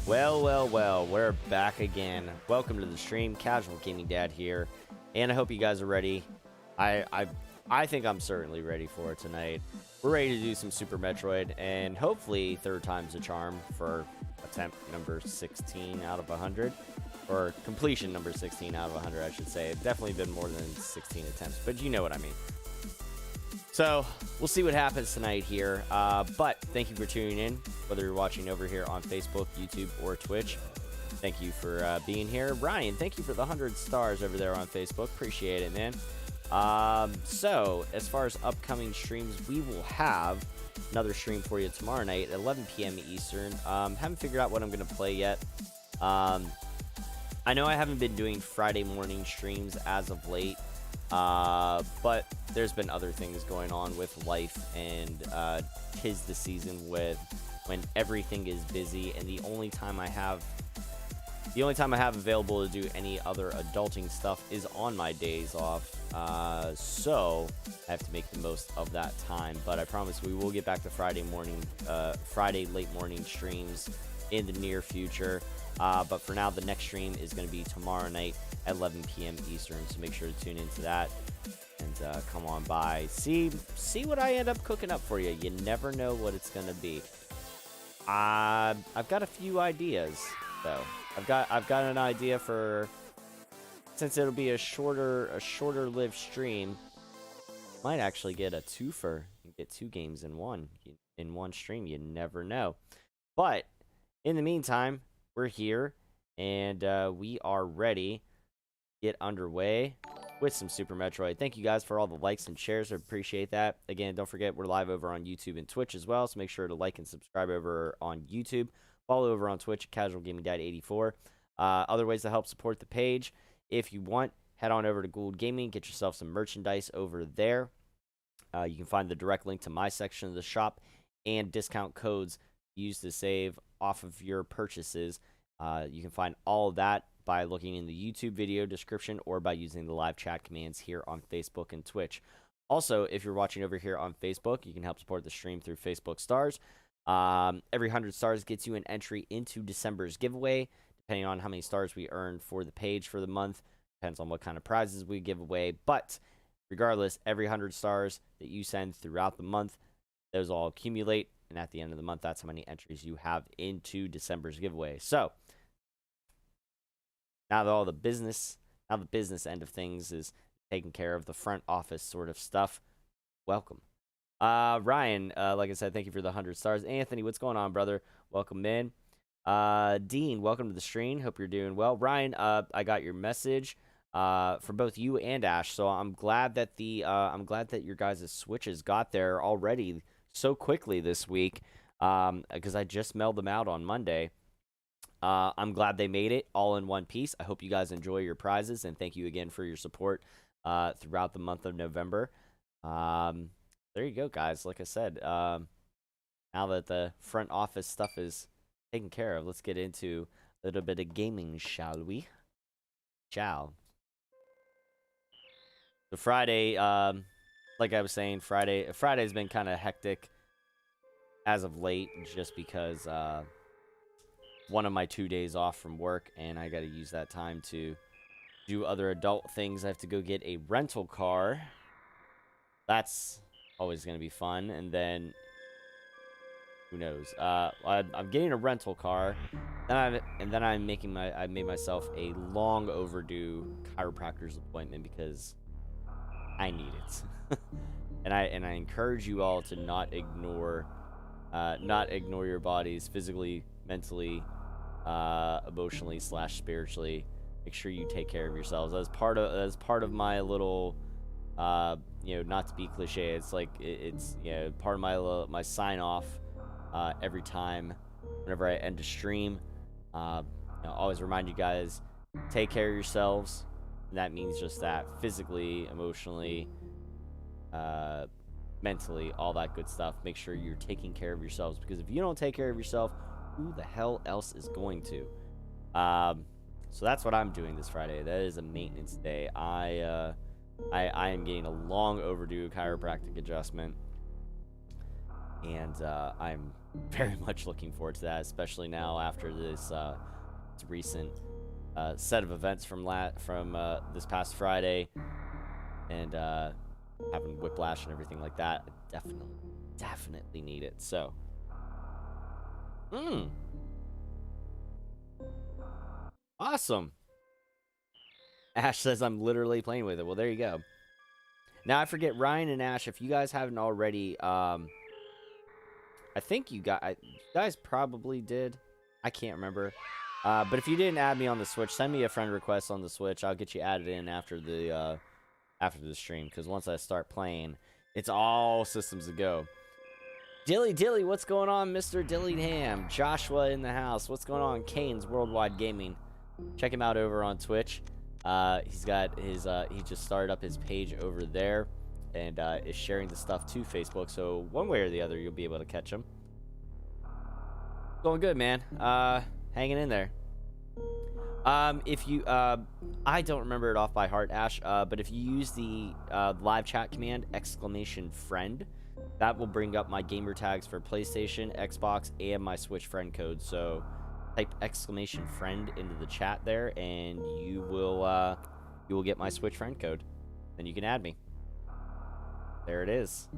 Well, we're back again. Welcome to the stream. Casual Gaming Dad here, and I hope you guys are ready. I think I'm certainly ready for it tonight. We're ready to do some Super Metroid, and hopefully third time's a charm for attempt number 16 out of 100, or completion number 16 out of 100, I should say. It's definitely been more than 16 attempts, but you know what I mean. So, we'll see what happens tonight here, but thank you for tuning in, whether you're watching over here on Facebook, YouTube, or Twitch. Thank you for being here. Ryan, thank you for the 100 stars over there on Facebook. Appreciate it, man. So, as far as upcoming streams, we will have another stream for you tomorrow night at 11 p.m. Eastern. Haven't figured out what I'm going to play yet. I know I haven't been doing Friday morning streams as of late. But there's been other things going on with life, and 'tis the season when everything is busy, and the only time I have available to do any other adulting stuff is on my days off. So I have to make the most of that time. But I promise we will get back to Friday late morning streams in the near future. But for now, the next stream is going to be tomorrow night at 11 p.m. Eastern, so make sure to tune into that and come on by. See what I end up cooking up for you. You never know what it's going to be. I've got a few ideas, though. I've got an idea for, since it'll be a shorter lived stream, might actually get a twofer. You get two games in one stream. You never know. But in the meantime, we're here, and we are ready to get underway with some Super Metroid. Thank you guys for all the likes and shares. I appreciate that. Again, don't forget we're live over on YouTube and Twitch as well, so make sure to like and subscribe over on YouTube. Follow over on Twitch at Casual Gaming Dad 84. Other ways to help support the page. If you want, head on over to Gould Gaming. Get yourself some merchandise over there. You can find the direct link to my section of the shop and discount codes used to save off of your purchases. You can find all of that by looking in the YouTube video description or by using the live chat commands here on Facebook and Twitch. Also, if you're watching over here on Facebook, you can help support the stream through Facebook Stars. Every 100 stars gets you an entry into December's giveaway, depending on how many stars we earn for the page for the month. Depends on what kind of prizes we give away. But regardless, every 100 stars that you send throughout the month, those all accumulate. And at the end of the month, that's how many entries you have into December's giveaway. So, now that the business end of things is taking care of, the front office sort of stuff, welcome. Ryan, like I said, thank you for the 100 stars. Anthony, what's going on, brother? Welcome in. Dean, welcome to the stream. Hope you're doing well. Ryan, I got your message for both you and Ash, so I'm glad that your guys' switches got there already so quickly this week, because I just mailed them out on Monday. I'm glad they made it all in one piece. I hope you guys enjoy your prizes, and thank you again for your support throughout the month of November. There you go, guys. Like I said, now that the front office stuff is taken care of, let's get into a little bit of gaming, shall we? Shall. So Friday, like I was saying, Friday's been kind of hectic as of late, just because one of my 2 days off from work, and I got to use that time to do other adult things. I have to go get a rental car. That's always going to be fun. And then, who knows? I'm getting a rental car, and then I made myself a long overdue chiropractor's appointment because I need it. and I encourage you all to not ignore your bodies physically, mentally, emotionally / spiritually. Make sure you take care of yourselves. As part of my little, not to be cliche, it's like it's part of my sign off every time whenever I end a stream. Always remind you guys, take care of yourselves. And that means just that, physically, emotionally, mentally, all that good stuff. Make sure you're taking care of yourselves, because if you don't take care of yourself, who the hell else is going to? So that's what I'm doing this Friday. That is a maintenance day. I am getting a long overdue chiropractic adjustment. and I'm very much looking forward to that, especially now after this recent set of events from this past Friday, and having Whiplash and everything like that. I definitely need it. So, awesome. Ash says I'm literally playing with it. Well, there you go. Now I forget, Ryan and Ash, if you guys haven't already, I think you guys probably did. I can't remember. But if you didn't add me on the Switch, send me a friend request on the Switch. I'll get you added in after the stream, because once I start playing, it's all systems to go. Dilly, what's going on, Mr. Dillingham? Joshua in the house. What's going on? Kane's Worldwide Gaming. Check him out over on Twitch. He's got his he just started up his page over there, and is sharing the stuff to Facebook. So one way or the other, you'll be able to catch him. Going good, man. Hanging in there. If you I don't remember it off by heart, Ash. But if you use the live chat command !friend, that will bring up my gamer tags for PlayStation, Xbox, and my Switch friend code. So type !friend into the chat there, and you will get my Switch friend code. Then you can add me. There it is.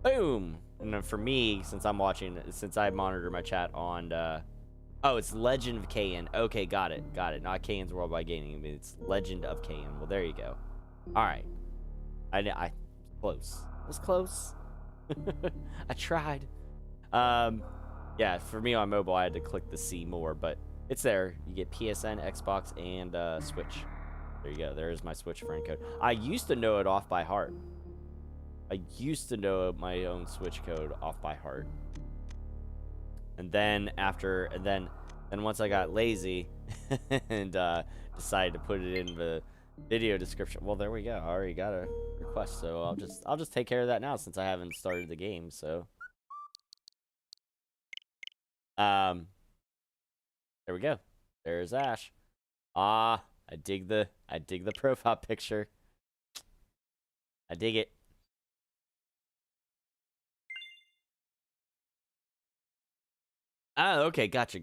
Boom. And then for me, since I monitor my chat on oh, it's Legend of Kain. Okay, got it. Not Kain's Worldwide Gaming. I mean, it's Legend of Kain. Well, there you go. All right. I close. It was close. I tried. Yeah, for me on mobile, I had to click the see more, but it's there. You get PSN, Xbox, and Switch. There you go. There's my Switch friend code. I used to know it off by heart. I used to know my own Switch code off by heart. And then once I got lazy and decided to put it in the video description. Well, there we go. I already got a request, so I'll just take care of that now since I haven't started the game. So, there we go. There's Ash. I dig the profile picture. I dig it. Oh, okay, gotcha.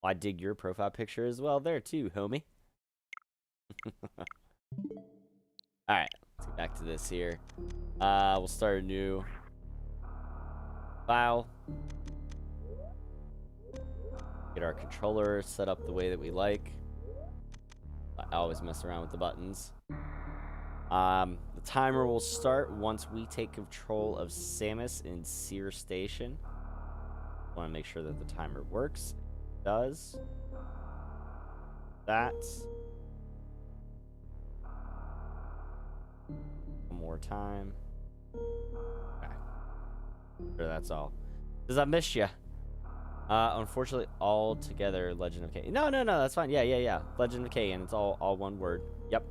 Well, I dig your profile picture as well there too, homie. Alright, let's get back to this here. We'll start a new file. Get our controller set up the way that we like. I always mess around with the buttons. The timer will start once we take control of Samus in Sear Station. I want to make sure that the timer works. It does. That. One more time. Okay. Sure, that's all. Because I missed you. Unfortunately, all together, Legend of Kain. No, that's fine. Yeah. Legend of Kain. It's all one word. Yep.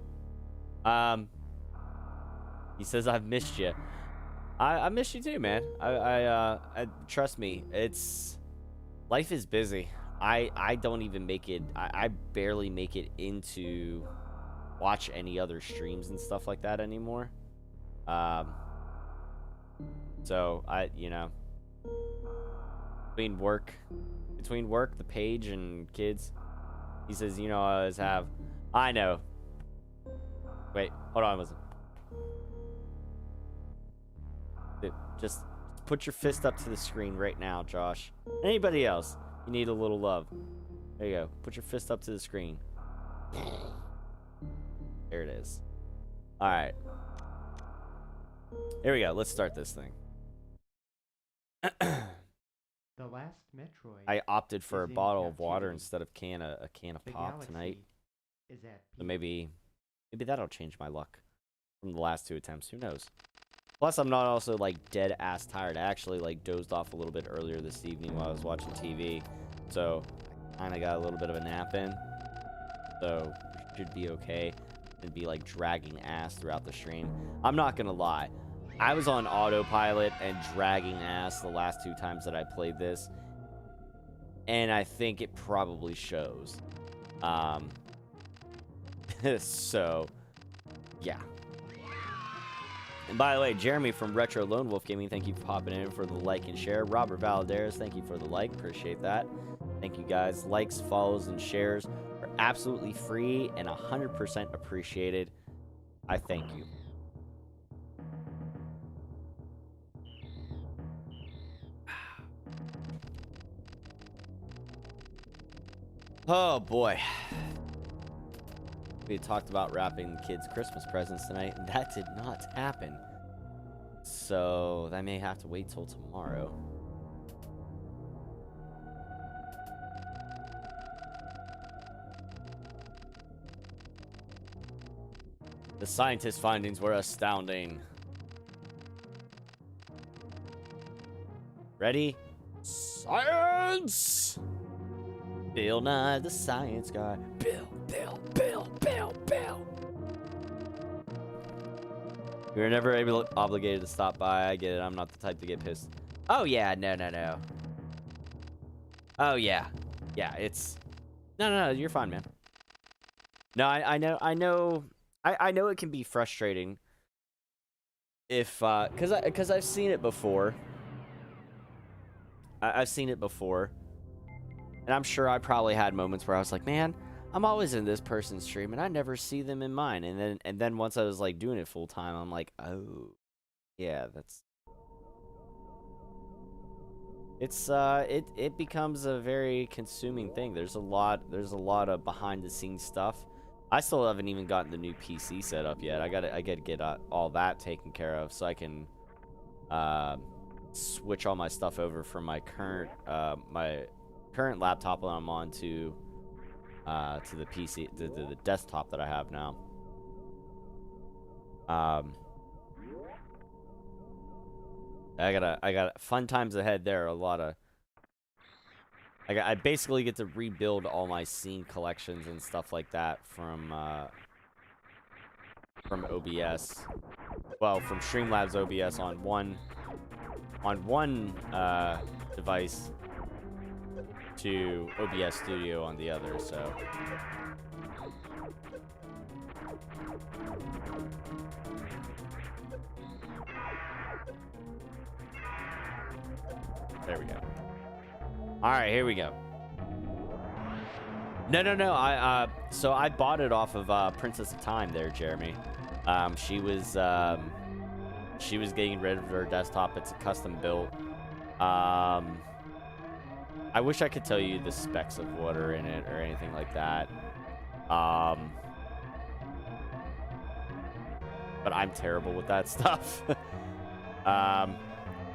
He says I've missed you. I missed you too, man. I trust me. Life is busy. I don't even make it. I barely make it into watch any other streams and stuff like that anymore. So between work, the page, and kids, he says, I always have. I know. Wait, hold on, listen. Just put your fist up to the screen right now, Josh. Anybody else? You need a little love. There you go. Put your fist up to the screen. There it is. All right. Here we go. Let's start this thing. The last Metroid. I opted for a bottle of water instead of a can of pop tonight. So maybe that'll change my luck from the last two attempts. Who knows? Plus, I'm not also like dead ass tired. I actually like dozed off a little bit earlier this evening while I was watching TV, so I kind of got a little bit of a nap in. So we should be okay and be like dragging ass throughout the stream. I'm not gonna lie, I was on autopilot and dragging ass the last two times that I played this, and I think it probably shows. So yeah. And by the way, Jeremy from Retro Lone Wolf Gaming, thank you for popping in for the like and share. Robert Valadares, thank you for the like. Appreciate that. Thank you guys. Likes, follows, and shares are absolutely free and 100% appreciated. I thank you. Oh boy. We had talked about wrapping the kids' Christmas presents tonight, and that did not happen. So I may have to wait till tomorrow. The scientist findings were astounding. Ready? Science! Bill Nye, the science guy. Bill. We were never obligated to stop by. I get it. I'm not the type to get pissed. Oh, yeah. No. Oh, yeah. Yeah, it's... No. You're fine, man. No, I know it can be frustrating if... Because I've seen it before. I've seen it before. And I'm sure I probably had moments where I was like, man, I'm always in this person's stream and I never see them in mine. And then once I was like doing it full time, I'm like, oh, yeah, that's... It's it becomes a very consuming thing. There's a lot of behind the scenes stuff. I still haven't even gotten the new PC set up yet. I gotta get all that taken care of so I can switch all my stuff over from my current laptop that I'm on to the PC, the desktop that I have now. I got fun times ahead there. A lot of I basically get to rebuild all my scene collections and stuff like that from OBS. Well, from Streamlabs OBS on one device to OBS Studio on the other, so... There we go. Alright, here we go. No. So I bought it off of Princess of Time there, Jeremy. She was getting rid of her desktop. It's a custom built. I wish I could tell you the specs of what are in it or anything like that. But I'm terrible with that stuff.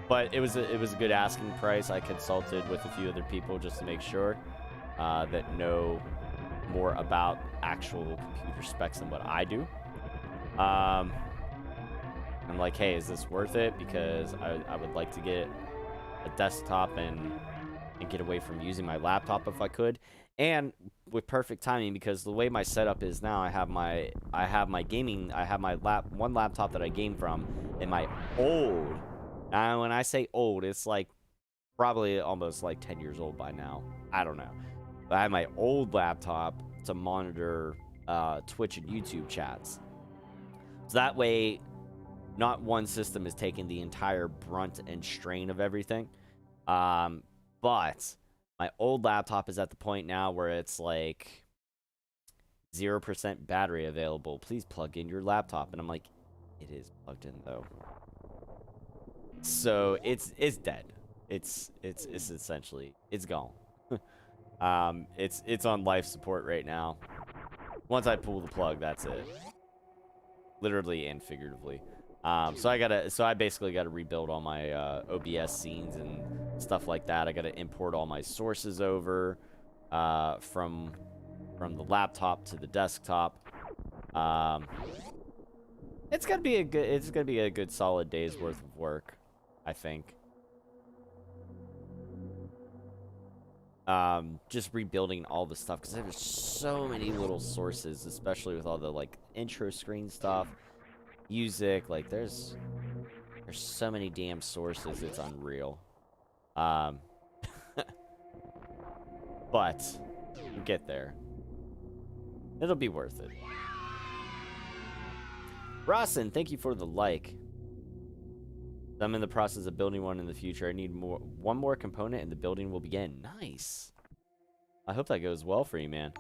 But it was a good asking price. I consulted with a few other people just to make sure that know more about actual computer specs than what I do. I'm like, hey, is this worth it? Because I would like to get a desktop and get away from using my laptop if I could, and with perfect timing, because the way my setup is now, I have my one laptop that I game from, and my old, now when I say old, it's like probably almost like 10 years old by now, I don't know, but I have my old laptop to monitor Twitch and YouTube chats, so that way not one system is taking the entire brunt and strain of everything. But my old laptop is at the point now where it's like 0% battery available. Please plug in your laptop. And I'm like, it is plugged in though. So it's dead. It's essentially, it's gone. It's on life support right now. Once I pull the plug, that's it. Literally and figuratively. So I basically gotta rebuild all my OBS scenes and stuff like that. I gotta import all my sources over from the laptop to the desktop. It's gonna be a good solid day's worth of work, I think. Just rebuilding all the stuff, because there's so many little sources, especially with all the like intro screen stuff, music, like there's so many damn sources, it's unreal. But we'll get there. It'll be worth it. Rawson, thank you for the like. I'm in the process of building one in the future. I need one more component and the building will begin. Nice. I hope that goes well for you, man.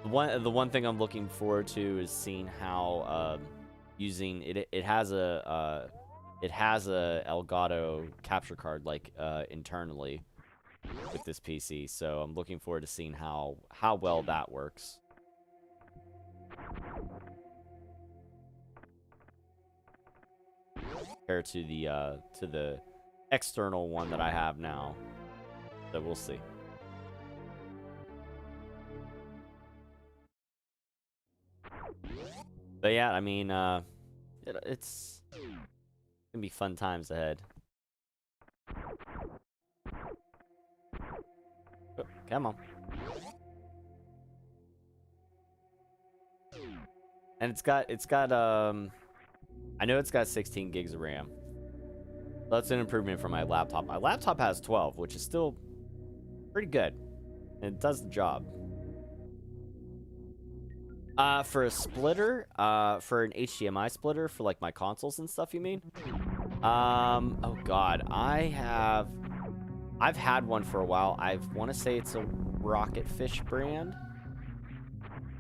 The one thing I'm looking forward to is seeing how using it. It has a Elgato capture card like internally with this PC. So I'm looking forward to seeing how well that works. Compared to the external one that I have now. So we'll see. But yeah, I mean, it's gonna be fun times ahead. Oh, come on. And it's got I know it's got 16 gigs of RAM. That's an improvement from my laptop. My laptop has 12, which is still pretty good. And it does the job. For a splitter, for an HDMI splitter for like my consoles and stuff, you mean? Oh god, I've had one for a while. I want to say it's a Rocketfish brand.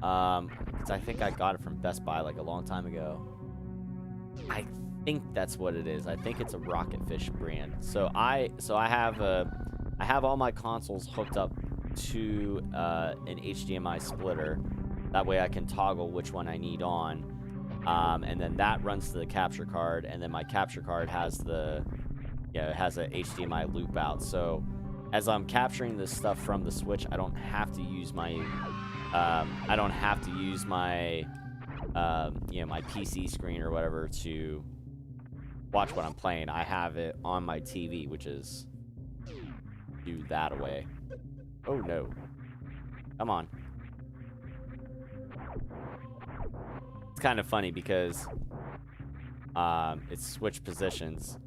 'Cause I think I got it from Best Buy like a long time ago. I think that's what it is. I think it's a Rocketfish brand. So I have all my consoles hooked up to an HDMI splitter. That way I can toggle which one I need on. And then that runs to the capture card, and then my capture card has it has a HDMI loop out. So as I'm capturing this stuff from the Switch, I don't have to use my my PC screen or whatever to watch what I'm playing. I have it on my TV, which is do that away. Oh no. Come on. It's kind of funny because it's switched positions.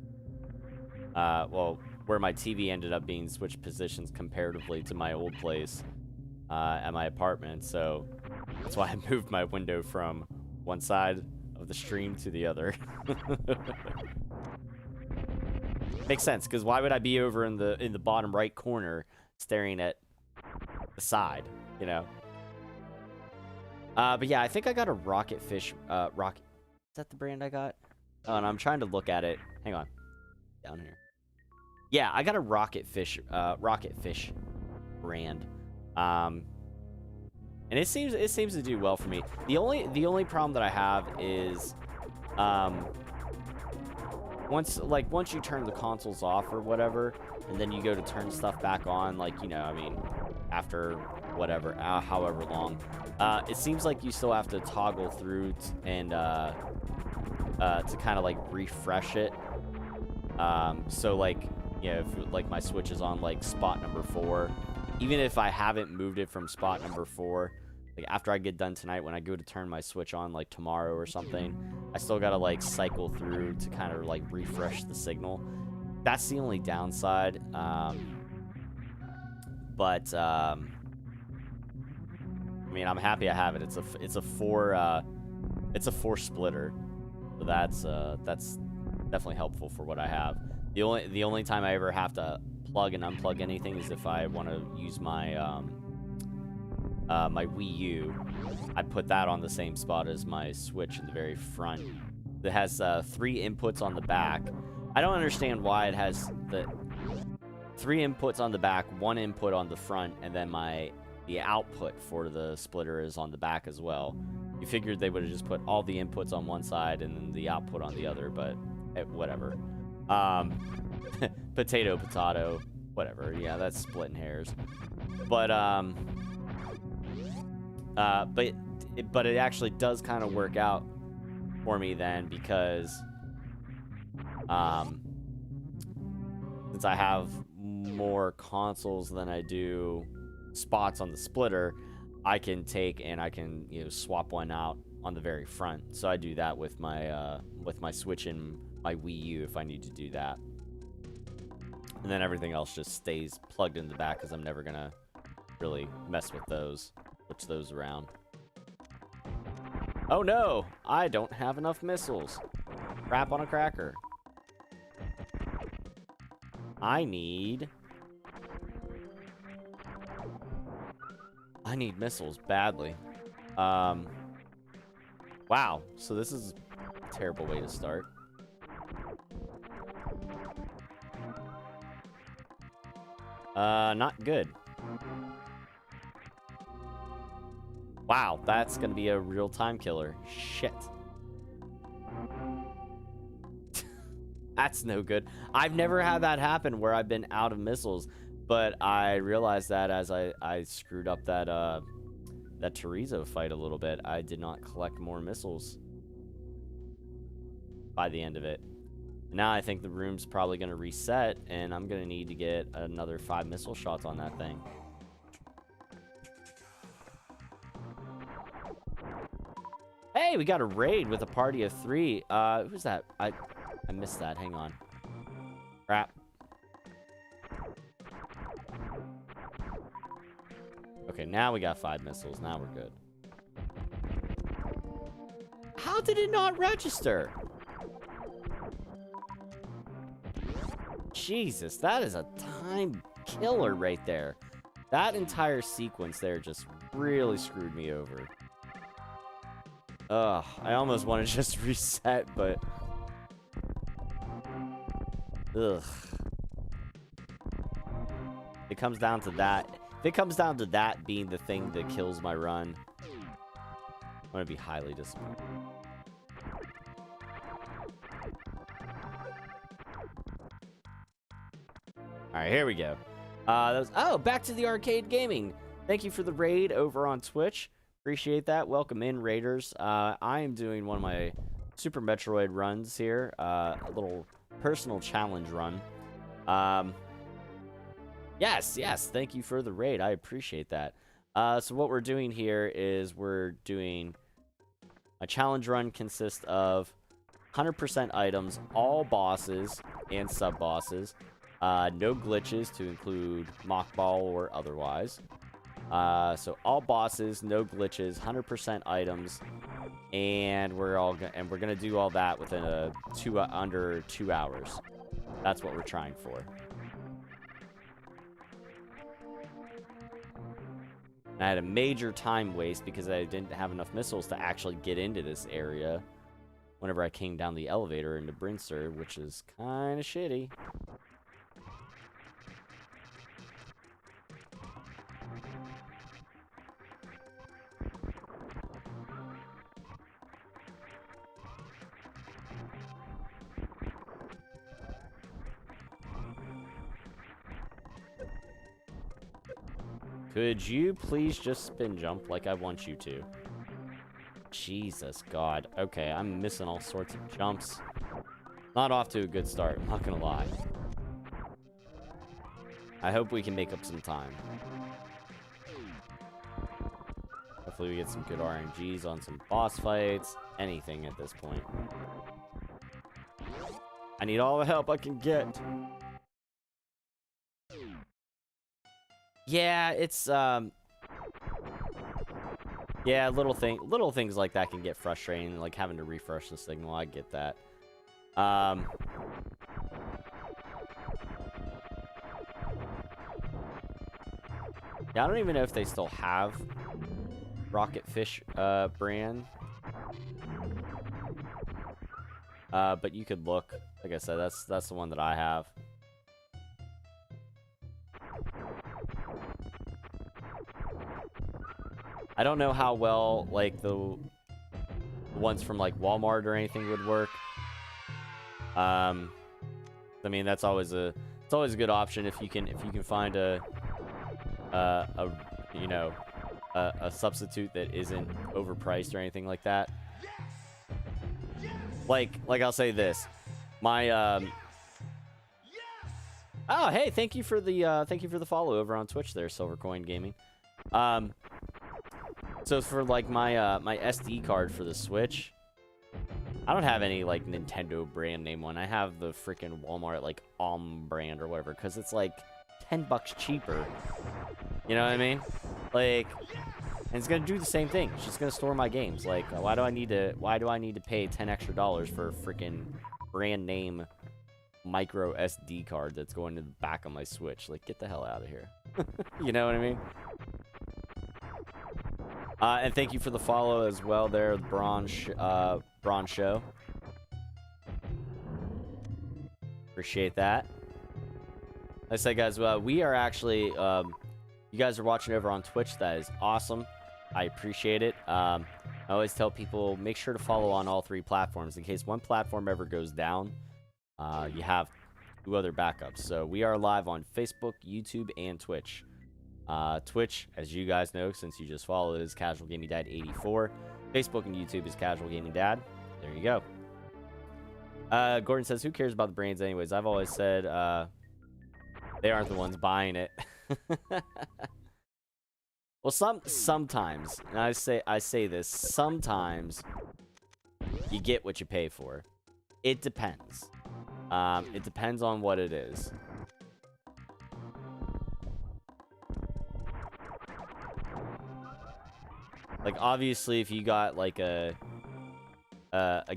Well, where my TV ended up being switched positions comparatively to my old place at my apartment. So that's why I moved my window from one side of the stream to the other. Makes sense, because why would I be over in the bottom right corner staring at the side, you know? But yeah, I think I got a Rocketfish. Is that the brand I got? Oh, and I'm trying to look at it. Hang on. Down here. Yeah, I got a Rocketfish brand. And it seems to do well for me. The only problem that I have is once you turn the consoles off or whatever, and then you go to turn stuff back on, like, you know, I mean, after whatever, however long, it seems like you still have to toggle through and to kind of like refresh it. So like, you know, if like my Switch is on like spot number 4, even if I haven't moved it from spot number 4, like after I get done tonight, when I go to turn my Switch on like tomorrow or something, I still gotta like cycle through to kind of like refresh the signal. That's the only downside. But I mean, I'm happy I have it. It's a 4 splitter, so that's definitely helpful for what I have. The only time I ever have to plug and unplug anything is if I want to use my my Wii U. I put that on the same spot as my Switch in the very front. It has 3 inputs on the back. I don't understand why it has the 3 inputs on the back, 1 input on the front, and then the output for the splitter is on the back as well. You figured they would have just put all the inputs on one side and then the output on the other, but whatever. Potato, whatever. Yeah, that's splitting hairs. But it actually does kind of work out for me then, because since I have more consoles than I do spots on the splitter, I can take and I can, you know, swap one out on the very front. So I do that with my Switch and my Wii U if I need to do that. And then everything else just stays plugged in the back, because I'm never gonna really mess with those, switch those around. Oh no! I don't have enough missiles. Crap on a cracker. I need missiles badly. Wow. So this is a terrible way to start. Not good. Wow, that's gonna be a real time killer. Shit. That's no good. I've never had that happen where I've been out of missiles, but I realized that as I screwed up that that Chorizo fight a little bit. I did not collect more missiles by the end of it. Now I think the room's probably gonna reset, and I'm gonna need to get another 5 missile shots on that thing. Hey, we got a raid with a party of 3. Who's that? I missed that. Hang on. Crap. Okay, now we got 5 missiles. Now we're good. How did it not register? Jesus, that is a time killer right there. That entire sequence there just really screwed me over. Ugh, I almost want to just reset, but... Ugh. It comes down to that. If it comes down to that being the thing that kills my run, I'm gonna be highly disappointed. Alright, here we go. Oh, back to the arcade gaming. Thank you for the raid over on Twitch. Appreciate that. Welcome in, raiders. I am doing one of my Super Metroid runs here. A little personal challenge run. Yes, thank you for the raid. I appreciate that. So what we're doing here is we're doing a challenge run consists of 100% items, all bosses and sub-bosses. No glitches to include mock ball or otherwise. So all bosses, no glitches, 100% items, and we're gonna do all that within under 2 hours. That's what we're trying for. I had a major time waste because I didn't have enough missiles to actually get into this area whenever I came down the elevator into Brinster, which is kind of shitty. Could you please just spin jump like I want you to? Jesus God. Okay, I'm missing all sorts of jumps. Not off to a good start, I'm not gonna lie. I hope we can make up some time. Hopefully we get some good RNGs on some boss fights. Anything at this point. I need all the help I can get. Yeah, it's yeah, little things like that can get frustrating, like having to refresh the signal. I get that. Yeah, I don't even know if they still have Rocket Fish brand. But you could look. Like I said, that's the one that I have. I don't know how well like the ones from like Walmart or anything would work. I mean that's always a good option if you can find a you know a substitute that isn't overpriced or anything like that. Like I'll say this, my oh hey, thank you for the follow over on Twitch there, Silvercoin Gaming. So for like my my SD card for the Switch, I don't have any like Nintendo brand name one. I have the freaking Walmart like brand or whatever, because it's like $10 cheaper. You know what I mean? Like And it's gonna do the same thing. It's just gonna store my games. Like, why do I need to pay $10 extra for a freaking brand name micro SD card that's going to the back of my Switch? Like, get the hell out of here. You know what I mean? And thank you for the follow as well there, Braun Show. Appreciate that. Like I said, guys, we are actually, you guys are watching over on Twitch. That is awesome. I appreciate it. I always tell people, make sure to follow on all 3 platforms. In case one platform ever goes down, you have 2 other backups. So we are live on Facebook, YouTube, and Twitch. Twitch, as you guys know, since you just followed, is Casual Gaming Dad 84. Facebook and YouTube is Casual Gaming Dad. There you go. Gordon says, who cares about the brains anyways? I've always said they aren't the ones buying it. Well, sometimes, and I say this, sometimes you get what you pay for. It depends. It depends on what it is. Like, obviously, if you got like a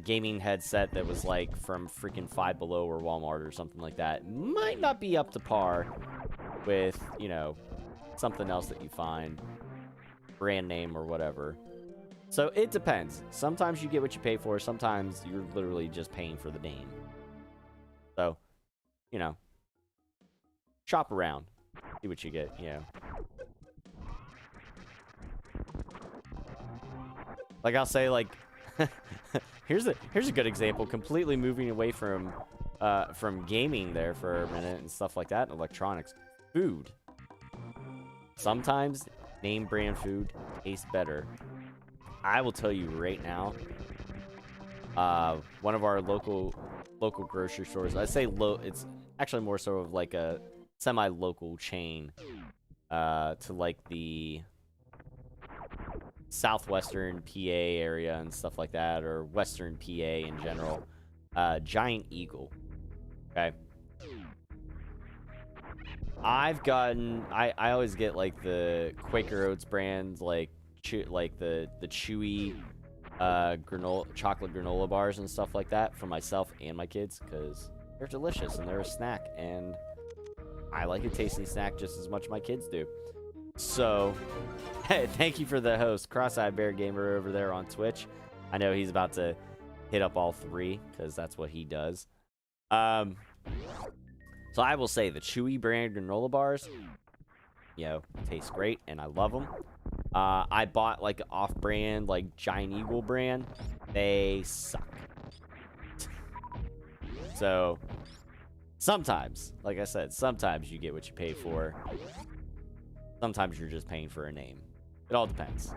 gaming headset that was like from freaking Five Below or Walmart or something like that, might not be up to par with, you know, something else that you find, brand name or whatever. So it depends. Sometimes you get what you pay for. Sometimes you're literally just paying for the name. So, you know, shop around, see what you get, you know. Like, I'll say, like, here's a good example. Completely moving away from gaming there for a minute and stuff like that. Electronics, food. Sometimes name brand food tastes better. I will tell you right now. One of our local grocery stores. I say it's actually more sort of like a semi-local chain. To like the southwestern PA area and stuff like that, or western PA in general. Giant Eagle. Okay. I've gotten, I always get like the Quaker Oats brand, like the chewy chocolate granola bars and stuff like that for myself and my kids, because they're delicious and they're a snack, and I like a tasty snack just as much as my kids do. So, hey, thank you for the host, Cross-Eyed Bear Gamer over there on Twitch. I know he's about to hit up all 3, because that's what he does. So I will say the Chewy brand granola bars, you know, taste great, and I love them. I bought like an off-brand, like Giant Eagle brand. They suck. So, sometimes, like I said, sometimes you get what you pay for. Sometimes you're just paying for a name. It all depends.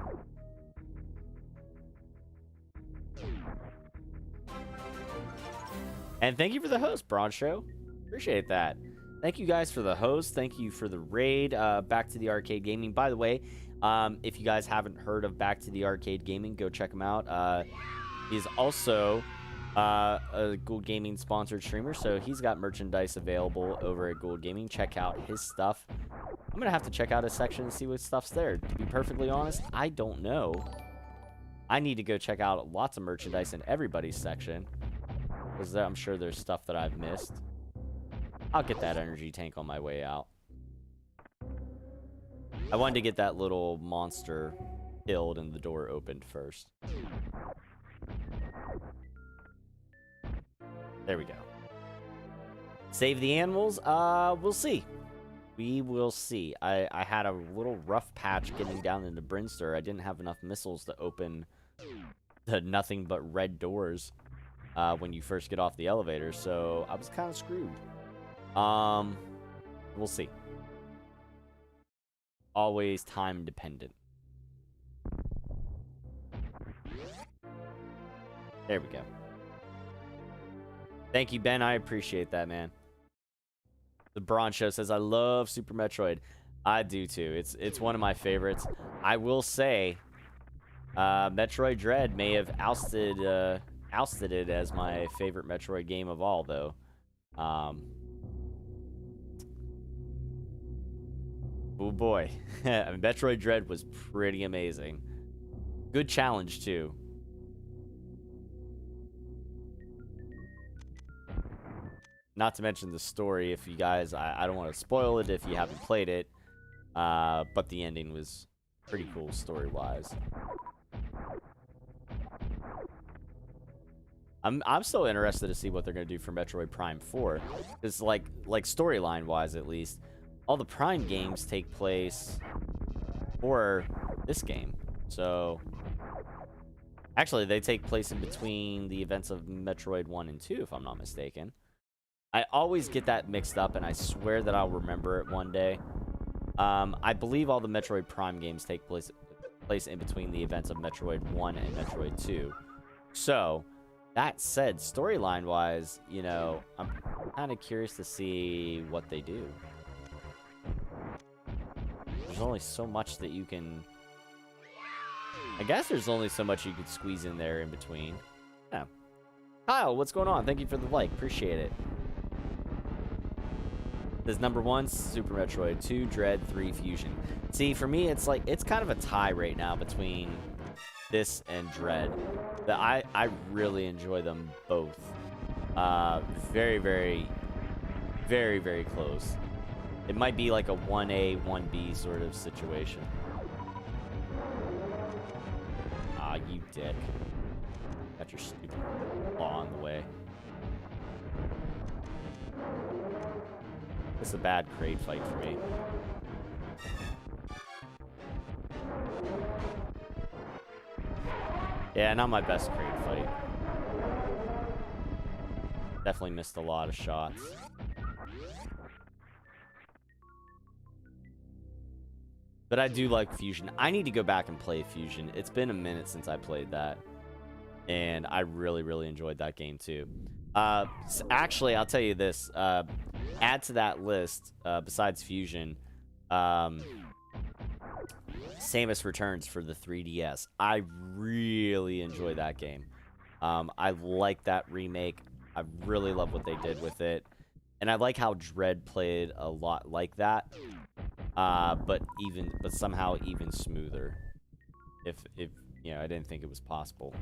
And thank you for the host, Braun Show. Appreciate that. Thank you guys for the host. Thank you for the raid. Back to the Arcade Gaming. By the way, if you guys haven't heard of Back to the Arcade Gaming, go check him out. He's also a Gould Gaming sponsored streamer, so he's got merchandise available over at Gould Gaming. Check out his stuff. I'm gonna have to check out his section and see what stuff's there. To be perfectly honest, I don't know. I need to go check out lots of merchandise in everybody's section, because I'm sure there's stuff that I've missed. I'll get that energy tank on my way out. I wanted to get that little monster killed and the door opened first. There we go. Save the animals? We'll see. We will see. I had a little rough patch getting down into Brinster. I didn't have enough missiles to open the nothing but red doors when you first get off the elevator, so I was kind of screwed. We'll see. Always time dependent. There we go. Thank you, Ben. I appreciate that, man. The Braun Show says, I love Super Metroid. I do too. It's one of my favorites. I will say, Metroid Dread may have ousted it as my favorite Metroid game of all, though. Oh boy. I mean, Metroid Dread was pretty amazing. Good challenge, too. Not to mention the story, if you guys... I don't want to spoil it if you haven't played it. But the ending was pretty cool story-wise. I'm still interested to see what they're going to do for Metroid Prime 4. Because, like storyline-wise, at least, all the Prime games take place for this game. So, actually, they take place in between the events of Metroid 1 and 2, if I'm not mistaken. I always get that mixed up, and I swear that I'll remember it one day. I believe all the Metroid Prime games take place in between the events of Metroid 1 and Metroid 2. So, that said, storyline-wise, you know, I'm kind of curious to see what they do. There's only so much that you can... I guess there's only so much you could squeeze in there in between. Yeah. Kyle, what's going on? Thank you for the like. Appreciate it. There's number 1, Super Metroid. 2, Dread. 3, Fusion. See, for me, it's like, it's kind of a tie right now between this and Dread. That I really enjoy them both. Very, very, very, very close. It might be like a 1A, 1B sort of situation. Ah, you dick. Got your stupid claw in the way. This is a bad crate fight for me. Yeah, not my best crate fight. Definitely missed a lot of shots. But I do like Fusion. I need to go back and play Fusion. It's been a minute since I played that. And I really, really enjoyed that game too. Actually, I'll tell you this. Add to that list, besides Fusion, Samus Returns for the 3DS. I really enjoy that game. I like that remake. I really love what they did with it. And I like how Dread played a lot like that. But somehow even smoother. If you know, I didn't think it was possible.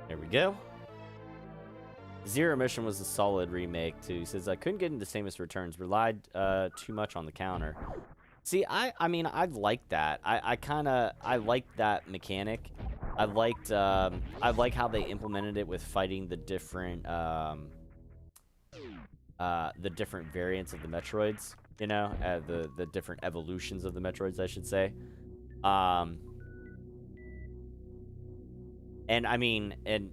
There we go. Zero Mission was a solid remake too. He says I couldn't get into Samus Returns, relied too much on the counter. See, I mean, I liked that. I liked that mechanic. I like how they implemented it with fighting the different variants of the Metroids. You know, the different evolutions of the Metroids, I should say. And I mean, and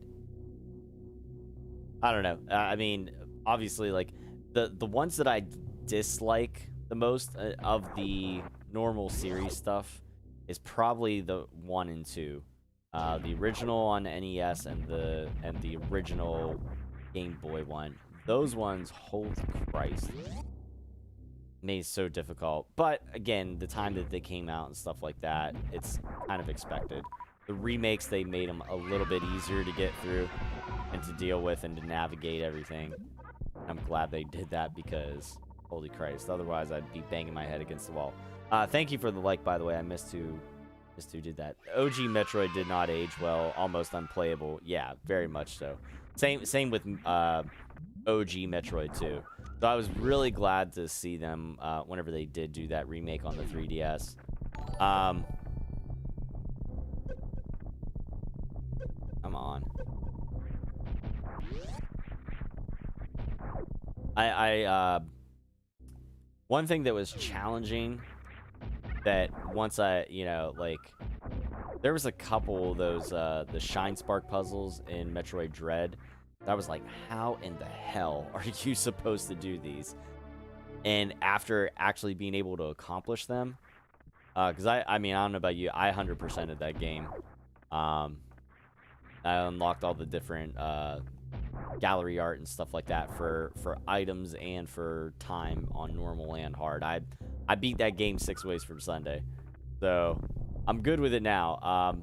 I don't know. I mean, obviously, like the ones that I dislike the most of the normal series stuff is probably the 1 and 2, the original on NES and the original Game Boy one. Those ones, holy Christ, made it so difficult. But again, the time that they came out and stuff like that, it's kind of expected. The remakes, they made them a little bit easier to get through and to deal with and to navigate everything. I'm glad they did that because, holy Christ, otherwise I'd be banging my head against the wall. Thank you for the like, by the way. I missed who did that. OG Metroid did not age well, almost unplayable. Yeah, very much so. Same with OG Metroid too. So I was really glad to see them whenever they did do that remake on the 3DS. Come on. One thing that was challenging that once I, you know, like, there was a couple of those, the Shine Spark puzzles in Metroid Dread. I was like, how in the hell are you supposed to do these? And after actually being able to accomplish them, Because I mean, I don't know about you. I 100%ed that game. I unlocked all the different gallery art and stuff like that for items and for time on normal and hard. I beat that game 6 ways from Sunday, so I'm good with it now.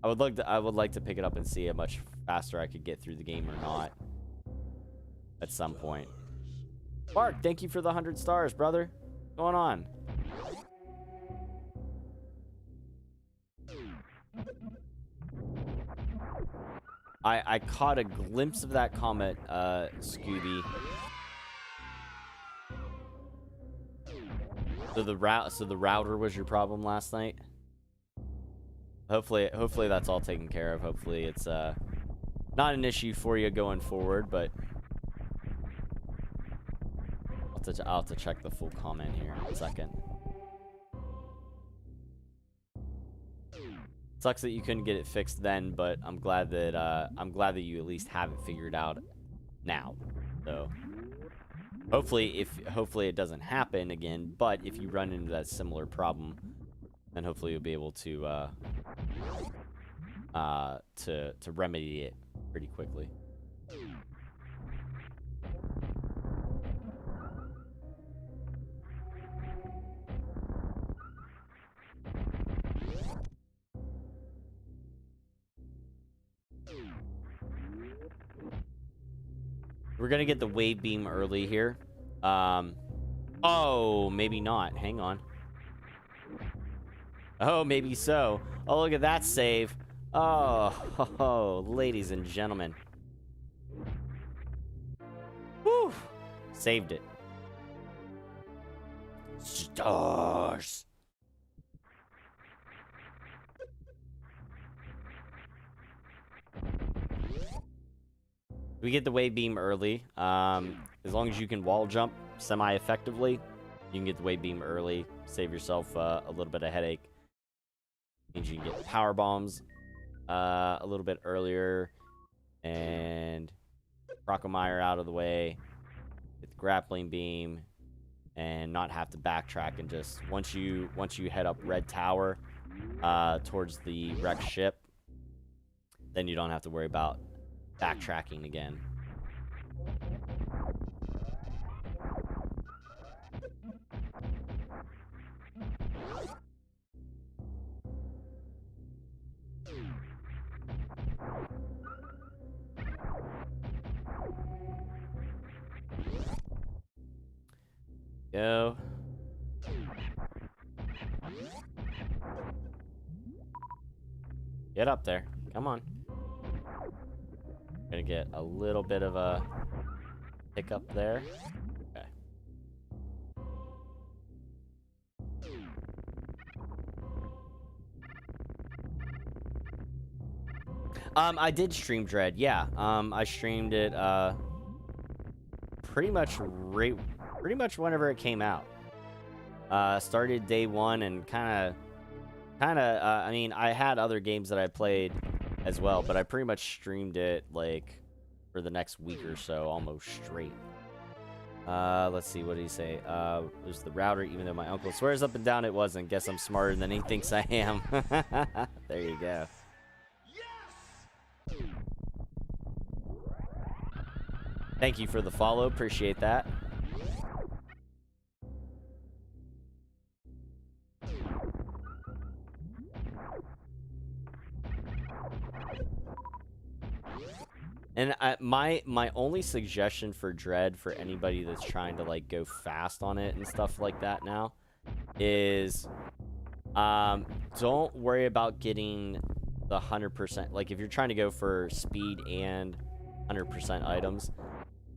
I would like to pick it up and see how much faster I could get through the game or not at some point. Mark, thank you for the 100 stars, brother. What's going on? I caught a glimpse of that comment, Scooby. So the router was your problem last night? Hopefully that's all taken care of. Hopefully it's not an issue for you going forward, but I'll have to check the full comment here in a second. Sucks that you couldn't get it fixed then, but I'm glad that you at least have it figured out now. So hopefully it doesn't happen again, but if you run into that similar problem, then hopefully you'll be able to remedy it pretty quickly. We're gonna get the wave beam early here. Oh, maybe not. Hang on. Oh, maybe so. Oh, look at that save. Oh, ladies and gentlemen. Whew. Saved it. Stars. We get the wave beam early. As long as you can wall jump semi-effectively, you can get the wave beam early. Save yourself a little bit of headache. Means you can get power bombs a little bit earlier, and Crocomire out of the way. Get the grappling beam, and not have to backtrack. And just once you head up Red Tower towards the wrecked ship, then you don't have to worry about backtracking again. Go. Get up there. Come on. Gonna get a little bit of a hiccup there. Okay. I did stream Dread, yeah. I streamed it pretty much whenever it came out. Started day one and kind of I mean, I had other games that I played as well, but I pretty much streamed it like for the next week or so, almost straight. Let's see, what did he say? It was the router, even though my uncle swears up and down it wasn't. Guess I'm smarter than he thinks I am. There you go. Yes! Thank you for the follow, appreciate that. And my only suggestion for Dread for anybody that's trying to like go fast on it and stuff like that now is don't worry about getting the 100%. Like if you're trying to go for speed and 100% items,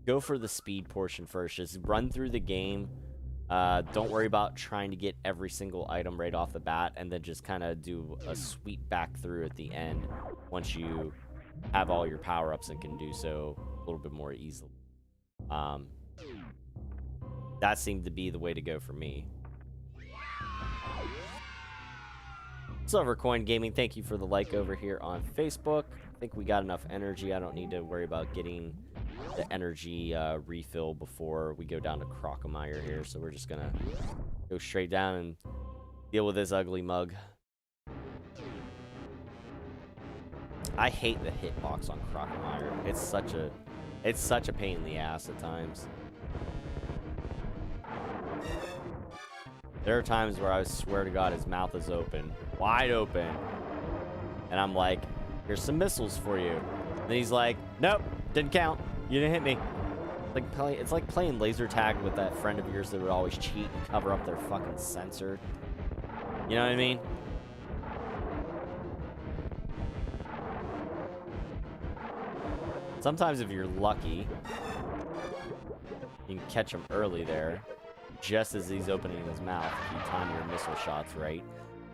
go for the speed portion first. Just run through the game. Don't worry about trying to get every single item right off the bat, and then just kind of do a sweep back through at the end once you have all your power-ups and can do so a little bit more easily. That seemed to be the way to go for me. Silvercoin Gaming, thank you for the like over here on Facebook. I think we got enough energy. I don't need to worry about getting the energy refill before we go down to Crocomire here. So we're just gonna go straight down and Deal with this ugly mug. I hate the hitbox on Crocomire. It's such a pain in the ass at times. There are times where I swear to God his mouth is open, wide open, and I'm like, "Here's some missiles for you." And he's like, "Nope, didn't count. You didn't hit me." It's like playing laser tag with that friend of yours that would always cheat and cover up their fucking sensor. You know what I mean? Sometimes if you're lucky, you can catch him early there, just as he's opening his mouth, if you time your missile shots right.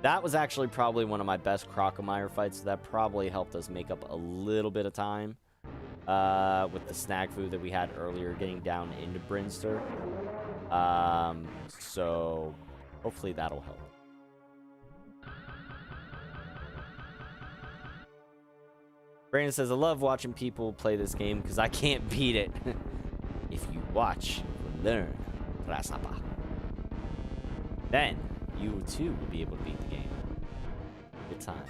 That was actually probably one of my best Crocomire fights, so that probably helped us make up a little bit of time with the snag food that we had earlier getting down into Brinster. So hopefully that'll help. Brandon says, I love watching people play this game because I can't beat it. If you watch, you learn. Rasapa. Then you too will be able to beat the game. Good time.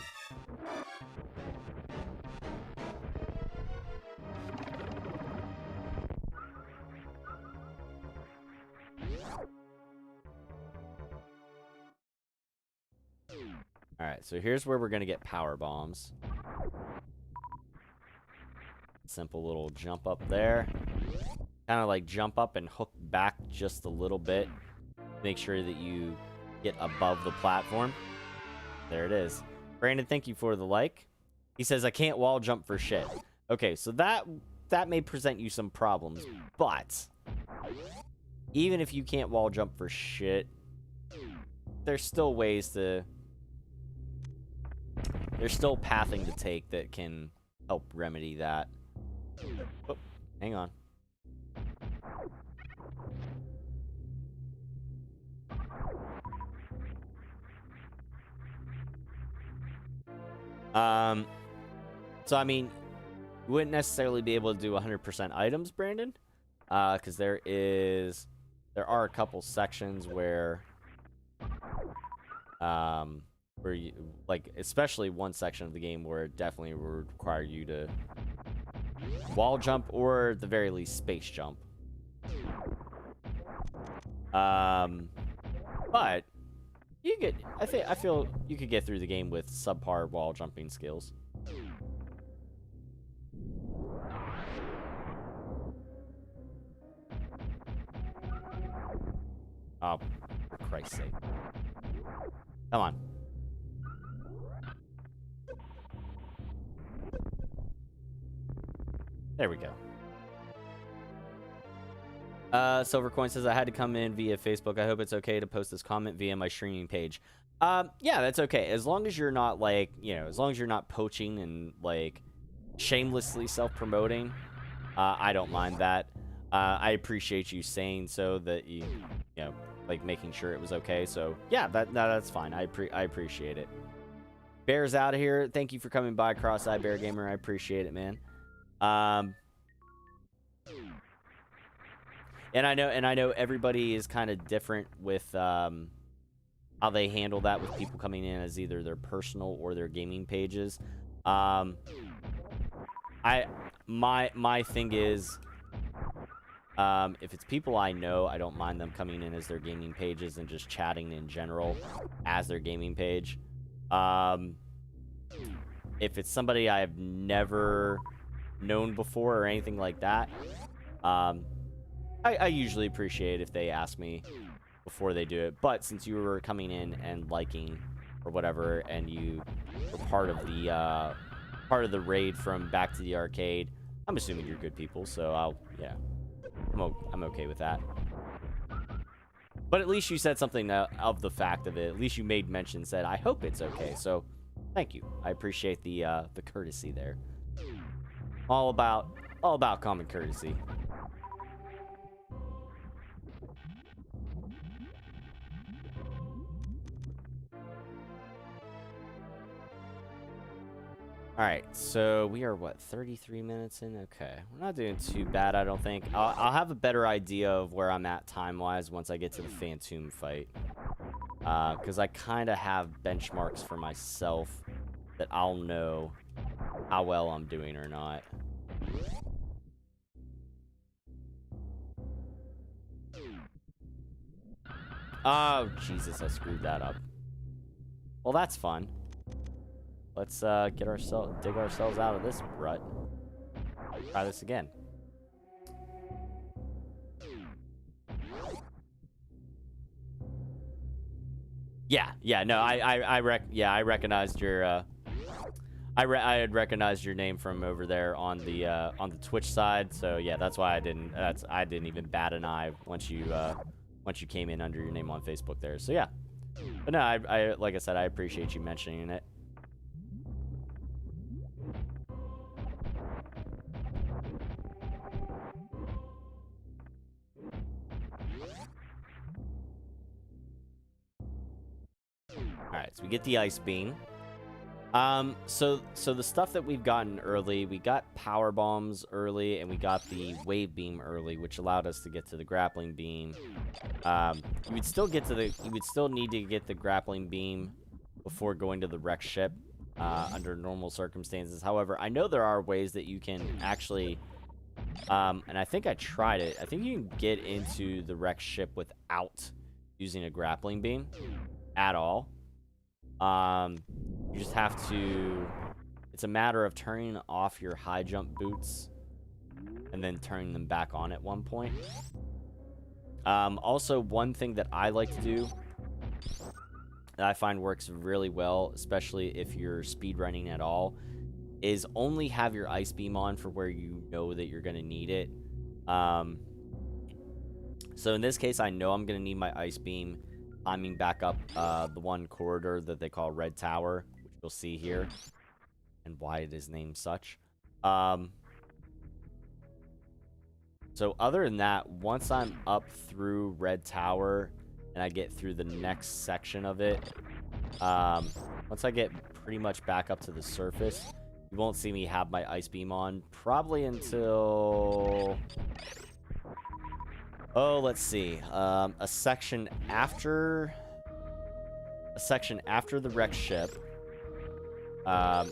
Alright, so here's where we're going to get power bombs. Simple little jump up there. Kind of like jump up and hook back just a little bit. Make sure that you get above the platform. There it is. Brandon, thank you for the like. He says, I can't wall jump for shit. Okay, so that may present you some problems, but even if you can't wall jump for shit, there's still ways to... There's still pathing to take that can help remedy that. Oh, hang on. So I mean, you wouldn't necessarily be able to do 100% items, Brandon, because there are a couple sections where you, like, especially one section of the game where it definitely would require you to wall jump or at the very least space jump. But you could, I feel you could get through the game with subpar wall jumping skills. Oh, for Christ's sake. Come on. There we go. Silvercoin says, I had to come in via Facebook. I hope it's okay to post this comment via my streaming page. Yeah, that's okay. As long as you're not, like, you know, as long as you're not poaching and, like, shamelessly self-promoting, I don't mind that. I appreciate you saying so that you know, like, making sure it was okay. So, yeah, that's fine. I appreciate it. Bear's out of here. Thank you for coming by, Cross-Eye Bear Gamer. I appreciate it, man. And I know everybody is kind of different with how they handle that with people coming in as either their personal or their gaming pages. My thing is, if it's people I know, I don't mind them coming in as their gaming pages and just chatting in general as their gaming page. If it's somebody I have never known before or anything like that, I usually appreciate if they ask me before they do it. But since you were coming in and liking or whatever, and you were part of the raid from Back to the Arcade, I'm assuming you're good people, so I'm okay with that. But at least you said something of the fact of it. At least you made mention, said, I hope it's okay. So thank you. I appreciate the courtesy there. All about common courtesy. Alright, so we are, what, 33 minutes in? Okay, we're not doing too bad, I don't think. I'll have a better idea of where I'm at time-wise once I get to the Phantom fight. Because I kind of have benchmarks for myself that I'll know how well I'm doing or not. Oh, Jesus, I screwed that up. Well, that's fun. Let's dig ourselves out of this rut. Try this again. Yeah, no, I recognized your I had recognized your name from over there on the Twitch side, so yeah, that's why I didn't even bat an eye once you came in under your name on Facebook there. So yeah. But no, I like I said, I appreciate you mentioning it. Alright, so we get the ice beam. So the stuff that we've gotten early, we got power bombs early, and we got the wave beam early, which allowed us to get to the grappling beam. You would still need to get the grappling beam before going to the wreck ship under normal circumstances. However, I know there are ways that you can actually, and I think I tried it. I think you can get into the wreck ship without using a grappling beam at all. You just have to, it's a matter of turning off your high jump boots and then turning them back on at one point. Also, one thing that I like to do that I find works really well, especially if you're speedrunning at all, is only have your ice beam on for where you know that you're going to need it. So in this case, I know I'm going to need my ice beam climbing back up the one corridor that they call Red Tower, which you'll see here, and why it is named such. So other than that, once I'm up through Red Tower and I get through the next section of it, once I get pretty much back up to the surface, you won't see me have my ice beam on probably until... Oh, let's see. A section after the wreck ship. Because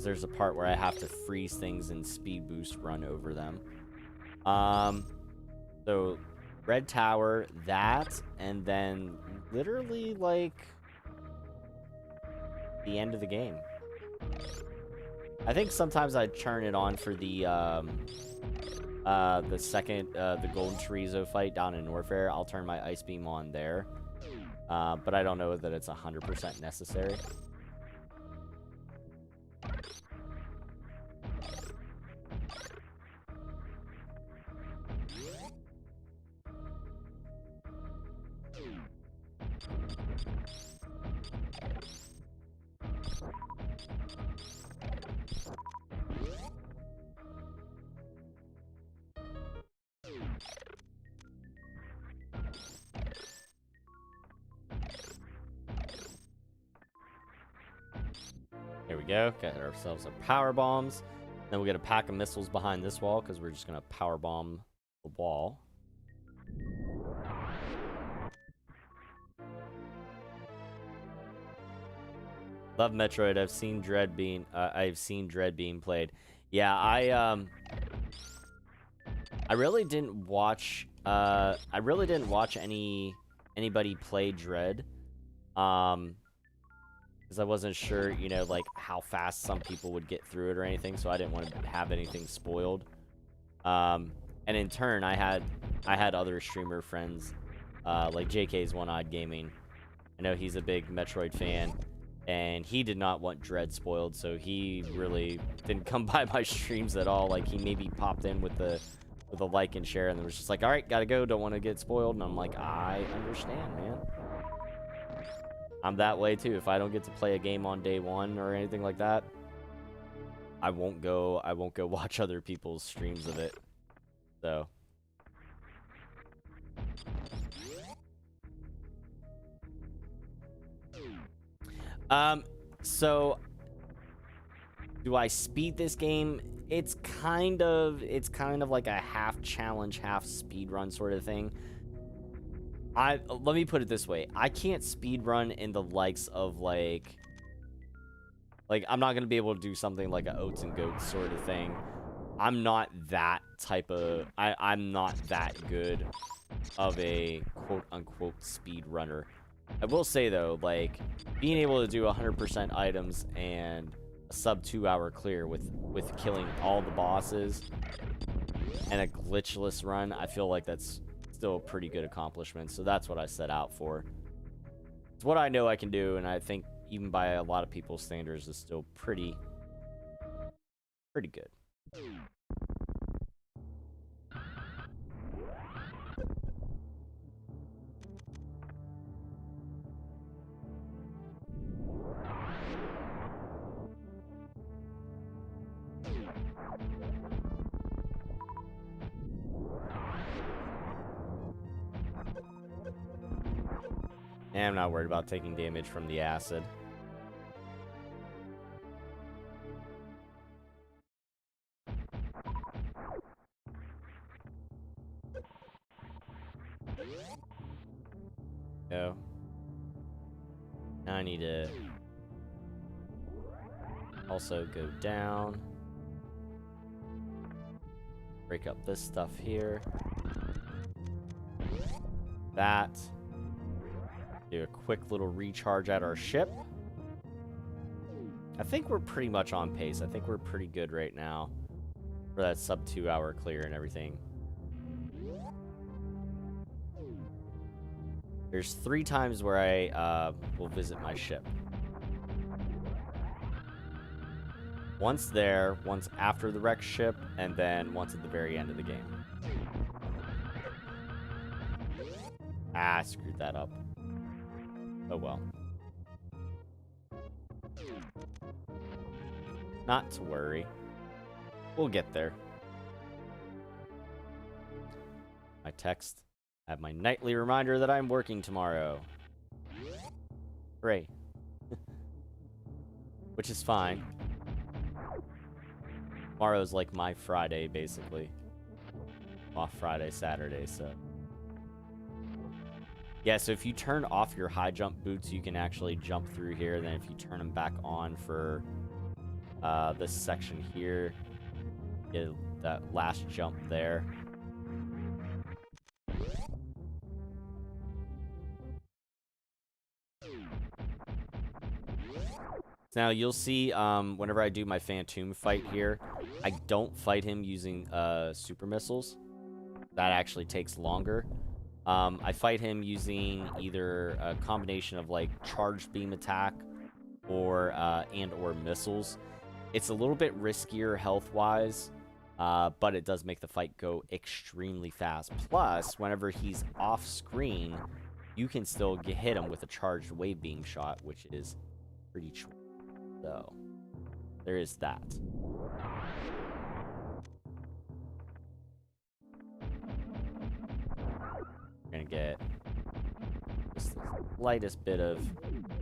there's a part where I have to freeze things and speed boost run over them. So Red Tower, that, and then literally like the end of the game. I think sometimes I turn it on for the Golden Chorizo fight down in Norfair. I'll turn my ice beam on there. But I don't know that it's 100% necessary. There we go. Got ourselves some power bombs. Then we'll get a pack of missiles behind this wall because we're just going to power bomb the wall. Love Metroid. I've seen Dread being played. Yeah, I really didn't watch anybody play Dread. Because I wasn't sure, you know, like how fast some people would get through it or anything, so I didn't want to have anything spoiled. And in turn, I had other streamer friends, like JK's One Odd Gaming. I know he's a big Metroid fan, and he did not want Dread spoiled, so he really didn't come by my streams at all. Like, he maybe popped in with a like and share, and was just like, all right, gotta go, don't want to get spoiled. And I'm like, I understand, man. I'm that way too. If I don't get to play a game on day one or anything like that, I won't go watch other people's streams of it. So so do I speed this game? It's kind of like a half challenge, half speed run sort of thing. Let me put it this way. I can't speedrun in the likes of like I'm not gonna be able to do something like a oats and goats sort of thing. I'm not that type of I'm not that good of a quote unquote speedrunner. I will say though, like being able to do 100% items and a sub 2-hour clear with killing all the bosses and a glitchless run, I feel like that's still a pretty good accomplishment. So that's what I set out for. It's what I know I can do, and I think even by a lot of people's standards is still pretty good. And I'm not worried about taking damage from the acid. Go. Now I need to also go down. Break up this stuff here. That. Do a quick little recharge at our ship. I think we're pretty much on pace. I think we're pretty good right now for that sub 2-hour clear and everything. There's 3 times where I will visit my ship. Once there, once after the wrecked ship, and then once at the very end of the game. Ah, I screwed that up. Oh well. Not to worry. We'll get there. My text. I have my nightly reminder that I'm working tomorrow. Great. Which is fine. Tomorrow's like my Friday, basically. Off Friday, Saturday, so. Yeah, so if you turn off your high jump boots, you can actually jump through here. Then if you turn them back on for this section here, get that last jump there. Now you'll see whenever I do my Phantom fight here, I don't fight him using super missiles. That actually takes longer. I fight him using either a combination of like charged beam attack or missiles. It's a little bit riskier health-wise, but it does make the fight go extremely fast. Plus, whenever he's off screen, you can still hit him with a charged wave beam shot, which is pretty true. So, there is that. We're gonna get just the slightest bit of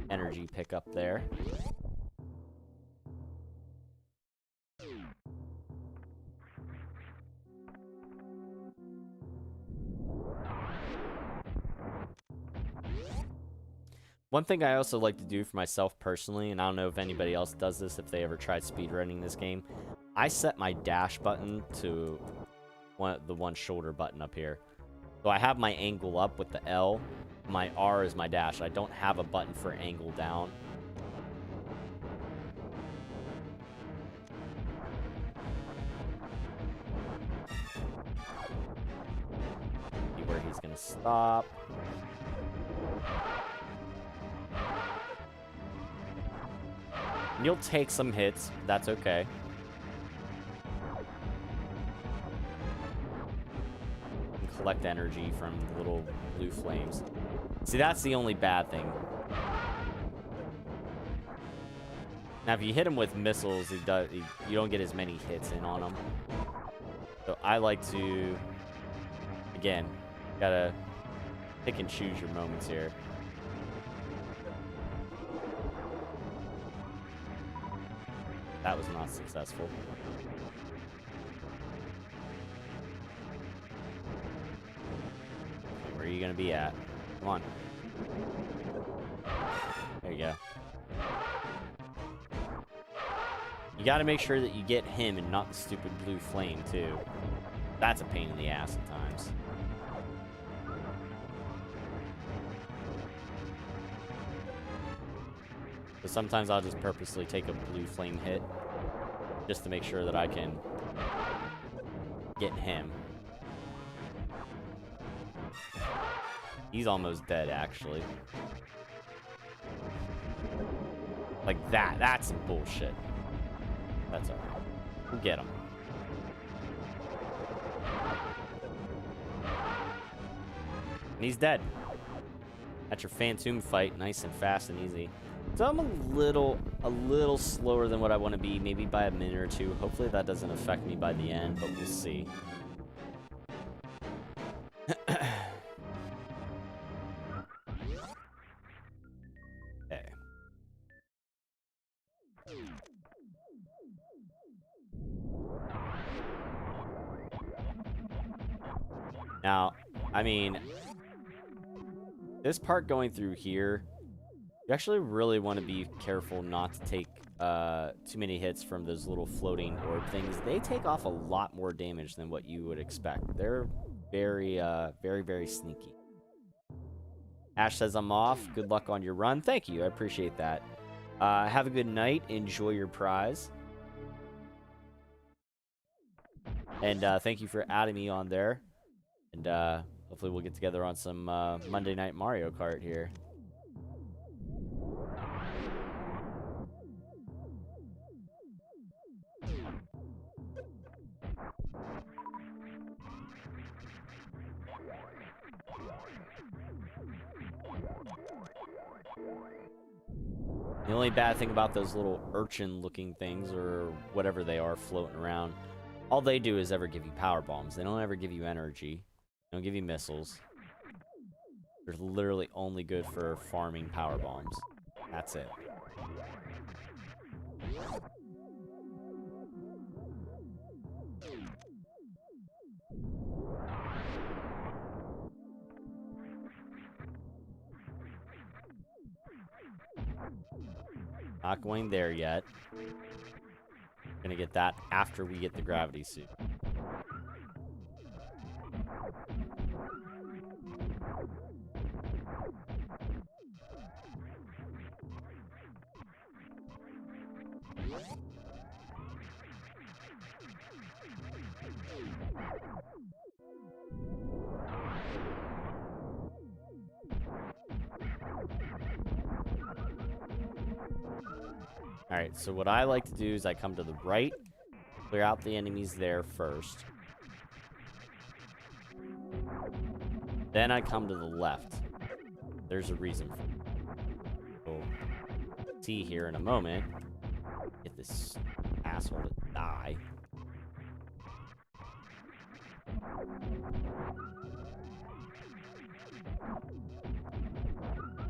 energy pickup there. One thing I also like to do for myself personally, and I don't know if anybody else does this if they ever tried speedrunning this game, I set my dash button to the one shoulder button up here. So I have my angle up with the L. My R is my dash. I don't have a button for angle down. See where he's gonna stop. You'll take some hits. That's okay. And collect energy from little blue flames. See, that's the only bad thing. Now, if you hit him with missiles, you don't get as many hits in on him. So I like to, again, gotta pick and choose your moments here. That was not successful. Where are you gonna be at? Come on. There you go. You gotta make sure that you get him and not the stupid blue flame, too. That's a pain in the ass at times. So sometimes I'll just purposely take a blue flame hit just to make sure that I can get him. He's almost dead, actually. Like that. That's some bullshit. That's alright. We'll get him. And he's dead. That's your Phantom fight. Nice and fast and easy. So I'm a little slower than what I want to be. Maybe by a minute or two. Hopefully that doesn't affect me by the end, but we'll see. Okay. Now, I mean, this part going through here, you actually really want to be careful not to take too many hits from those little floating orb things. They take off a lot more damage than what you would expect. They're very, very sneaky. Ash says, I'm off. Good luck on your run. Thank you. I appreciate that. Have a good night. Enjoy your prize. And thank you for adding me on there. And hopefully we'll get together on some Monday Night Mario Kart here. The only bad thing about those little urchin-looking things, or whatever they are floating around, all they do is ever give you power bombs. They don't ever give you energy. They don't give you missiles. They're literally only good for farming power bombs. That's it. Not going there yet. Gonna get that after we get the gravity suit. Alright, so what I like to do is I come to the right, clear out the enemies there first. Then I come to the left. There's a reason for it. We'll see here in a moment. Get this asshole to die.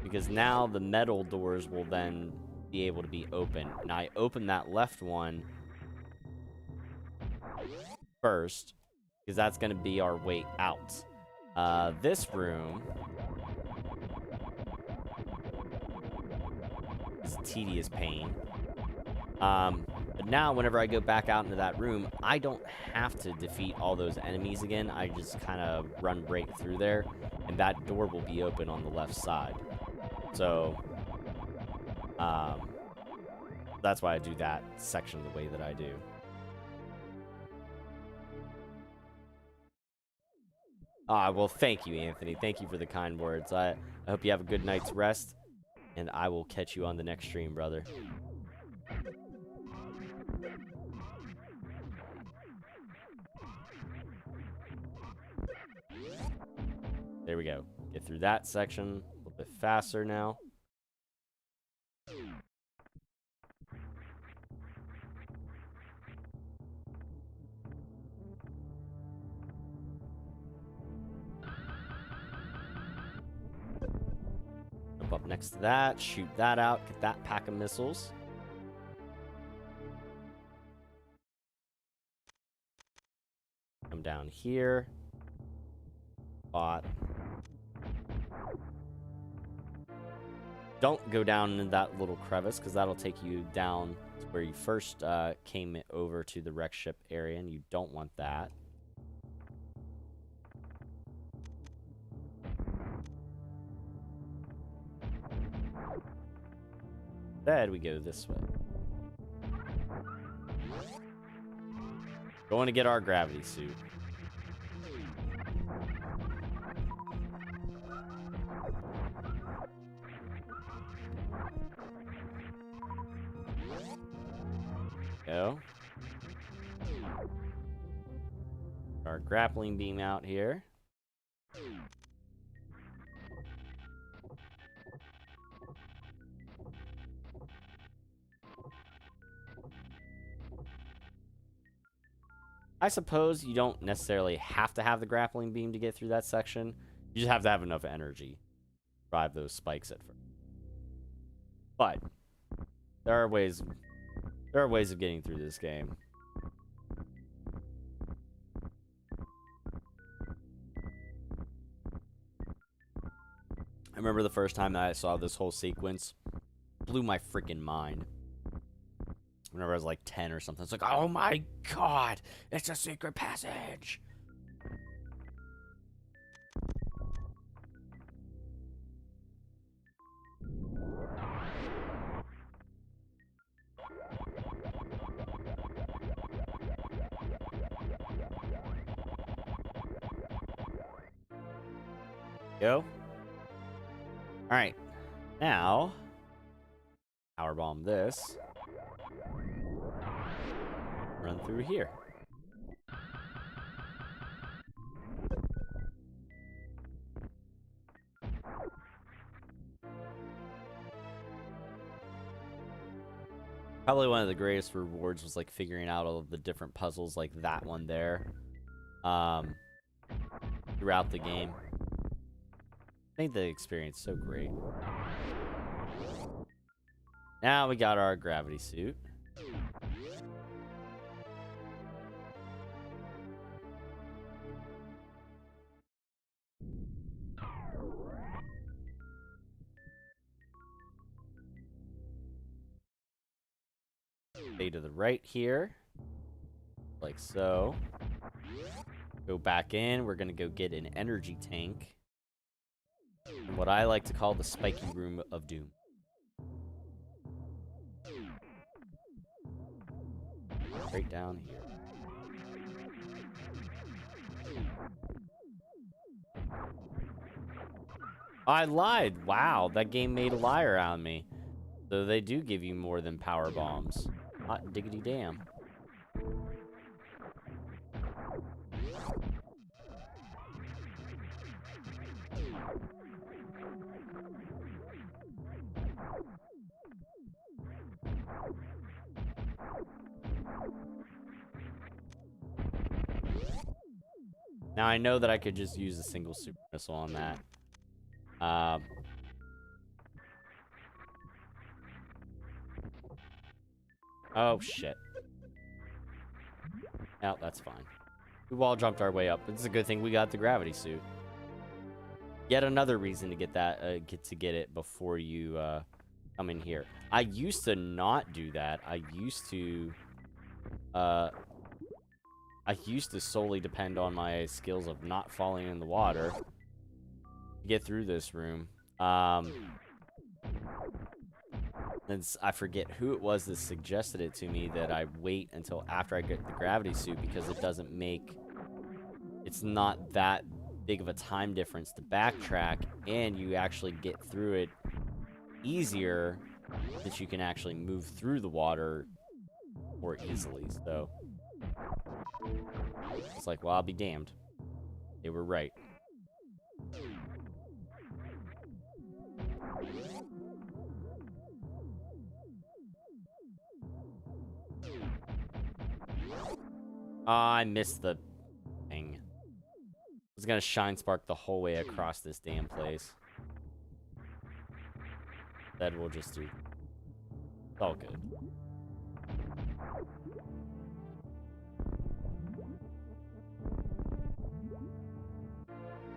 Because now the metal doors will then be able to be open. And I open that left one first, because that's going to be our way out. This room is a tedious pain. But now, whenever I go back out into that room, I don't have to defeat all those enemies again. I just kind of run right through there, and that door will be open on the left side. So, that's why I do that section the way that I do. Well, thank you, Anthony. Thank you for the kind words. I hope you have a good night's rest, and I will catch you on the next stream, brother. There we go. Get through that section a little bit faster now. Jump up next to that, shoot that out, get that pack of missiles. Come down here. Bot. Don't go down in that little crevice, because that'll take you down to where you first came over to the wreck ship area, and you don't want that. Instead, we go this way. Going to get our gravity suit. Go. Our grappling beam out here. I suppose you don't necessarily have to have the grappling beam to get through that section. You just have to have enough energy to drive those spikes at first. But there are ways of getting through this game. I remember the first time that I saw this whole sequence, blew my freaking mind. Whenever I was like 10 or something, it's like, oh my god, it's a secret passage. Go. All right, now powerbomb this. Run through here. Probably one of the greatest rewards was like figuring out all of the different puzzles like that one there throughout the game. Made the experience so great. Now we got our gravity suit. Stay to the right here, like so. Go back in. We're gonna go get an energy tank, and what I like to call the spiky room of doom. Right down here. I lied. Wow, that game made a liar out of me. So they do give you more than power bombs. Hot diggity damn. Now I know that I could just use a single super missile on that. Oh, shit. No, that's fine. We wall jumped our way up. It's a good thing we got the gravity suit. Yet another reason to get that, get it before you come in here. I used to not do that. I used to solely depend on my skills of not falling in the water to get through this room. And I forget who it was that suggested it to me that I wait until after I get the gravity suit because it's not that big of a time difference to backtrack, and you actually get through it easier, that you can actually move through the water more easily. So it's like, well, I'll be damned. They were right. I missed the thing. I was gonna shine spark the whole way across this damn place. That we'll just do. It's all good.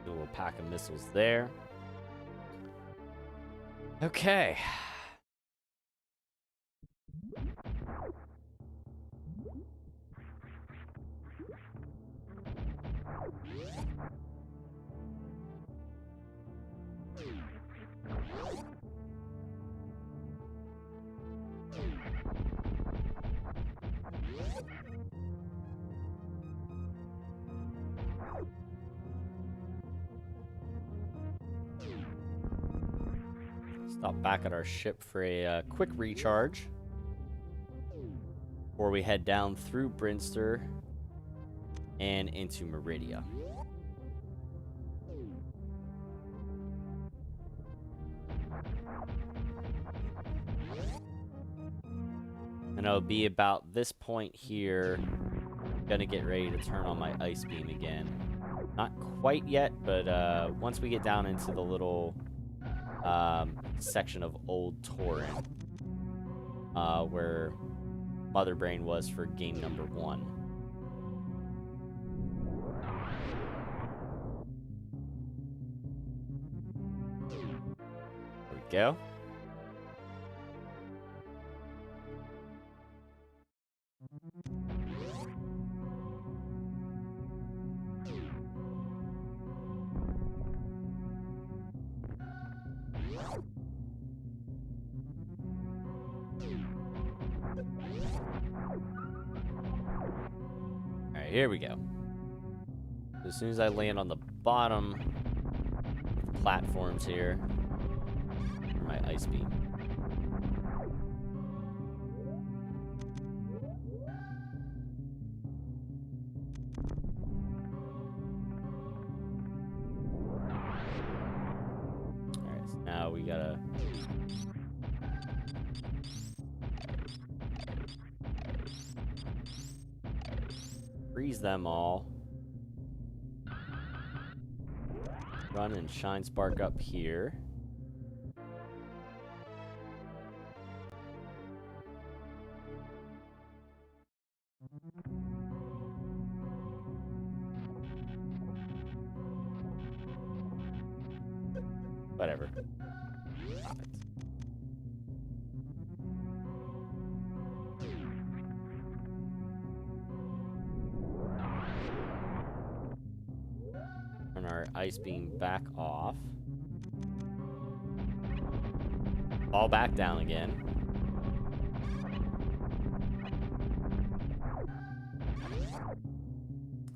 Do a little pack of missiles there. Okay. Stop back at our ship for a quick recharge. Before we head down through Brinster and into Meridia. And it'll be about this point here. I'm gonna get ready to turn on my ice beam again. Not quite yet, but once we get down into the little section of Old Torrent, where Mother Brain was for game number 1. There we go. Alright, here we go. As soon as I land on the bottom platforms here, for my ice beam. Alright, so now we gotta freeze them all. Run and shine spark up here. Whatever. Stop it. Turn our ice beam back off. Fall back down again.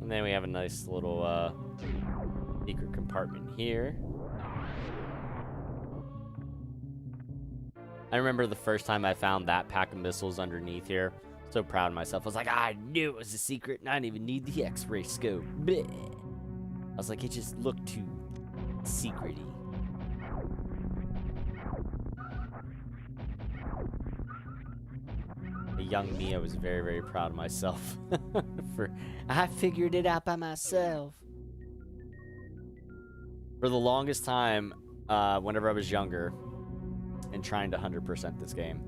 And then we have a nice little secret compartment here. I remember the first time I found that pack of missiles underneath here. So proud of myself. I was like, I knew it was a secret and I didn't even need the X-ray scope. Bleh. I was like, it just looked too secret-y. The young me, I was very, very proud of myself. I figured it out by myself. For the longest time, whenever I was younger and trying to 100% this game,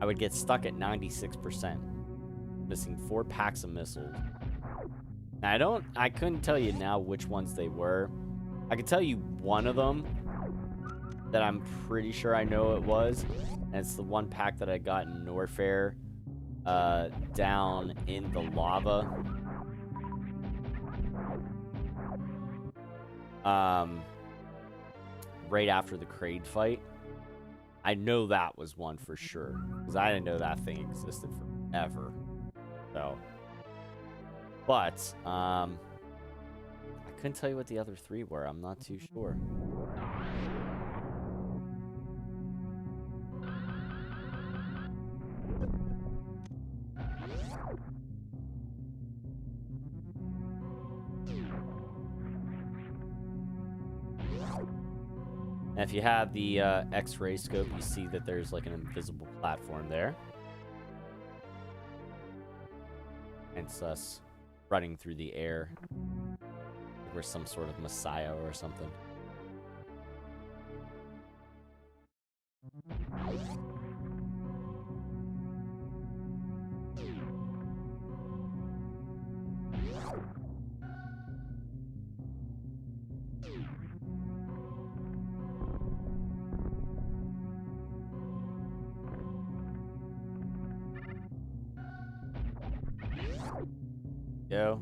I would get stuck at 96%, missing 4 packs of missiles. Now, I couldn't tell you now which ones they were. I could tell you one of them that I'm pretty sure I know it was, and it's the one pack that I got in Norfair, down in the lava. Right after the Kraid fight. I know that was one for sure, because I didn't know that thing existed forever. So, but I couldn't tell you what the other 3 were. I'm not too sure. And if you have the X-ray scope, you see that there's like an invisible platform there. Hence us running through the air. Like we're some sort of messiah or something. Go.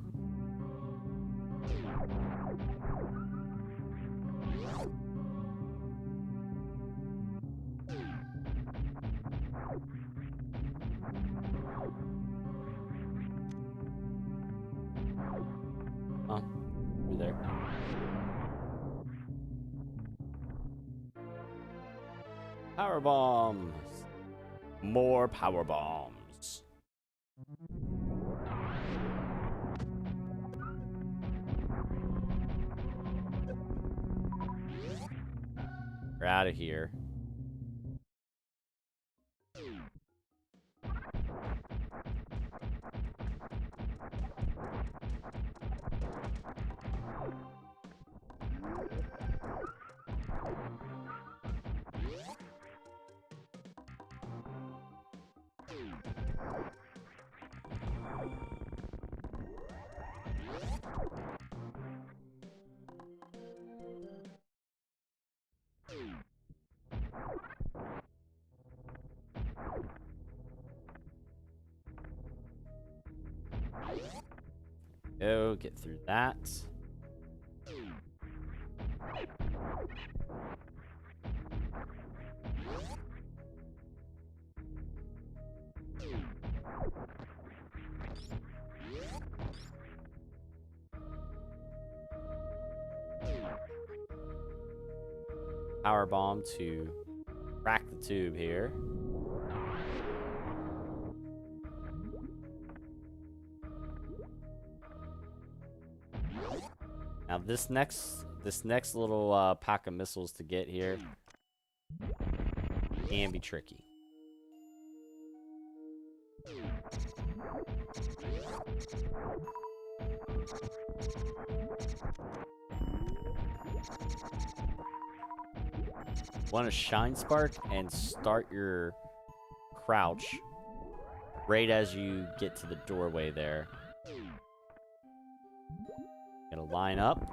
Oh, you're there. Power bombs. More power bombs. We're out of here. Go, get through that. Power bomb to crack the tube here. Now this next little pack of missiles to get here can be tricky. Want to shine spark and start your crouch right as you get to the doorway there. Gonna line up,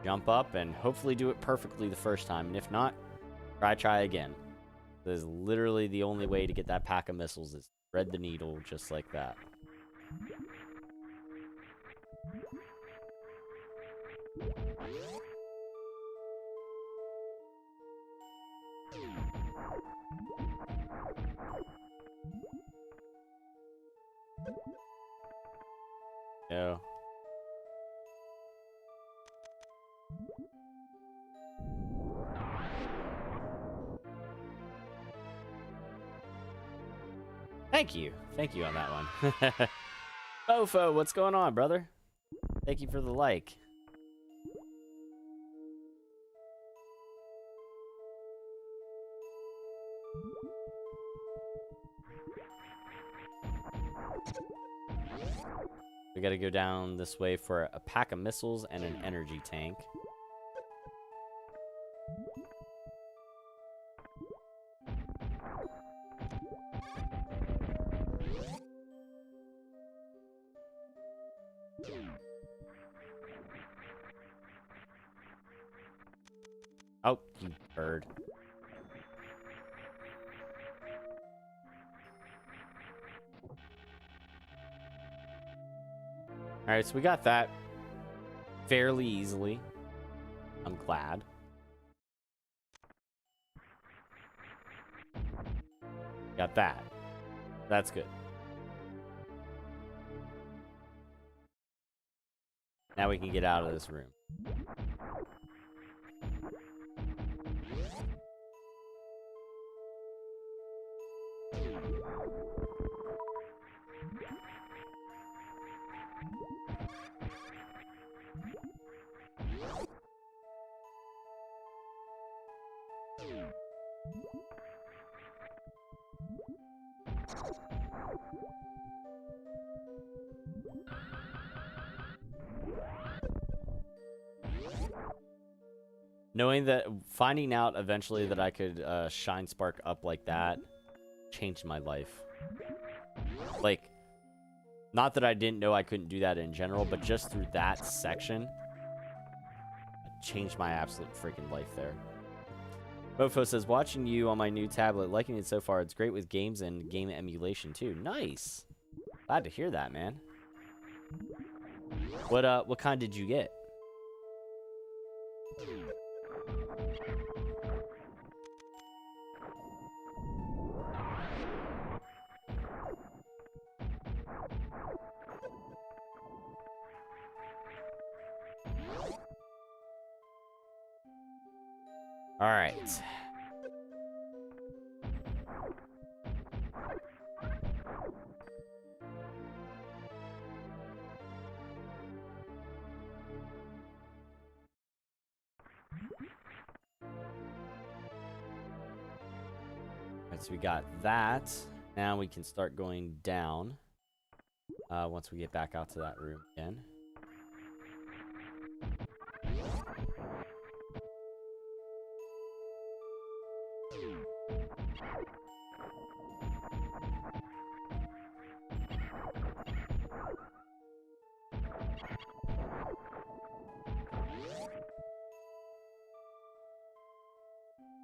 jump up, and hopefully do it perfectly the first time. And if not, try again. That is literally the only way to get that pack of missiles is thread the needle just like that. Go. Thank you on that one. Fofo, what's going on, brother? Thank you for the like. We gotta go down this way for a pack of missiles and an energy tank. Oh, you bird. Alright, so we got that fairly easily. I'm glad. Got that. That's good. Now we can get out of this room. Knowing that, finding out eventually that I could shine spark up like that changed my life. Like, not that I didn't know I couldn't do that in general, but just through that section, it changed my absolute freaking life there. Mofo says, watching you on my new tablet, liking it so far. It's great with games and game emulation too. Nice. Glad to hear that, man. What kind did you get? All right. Alright, so we got that. Now we can start going down. Once we get back out to that room again.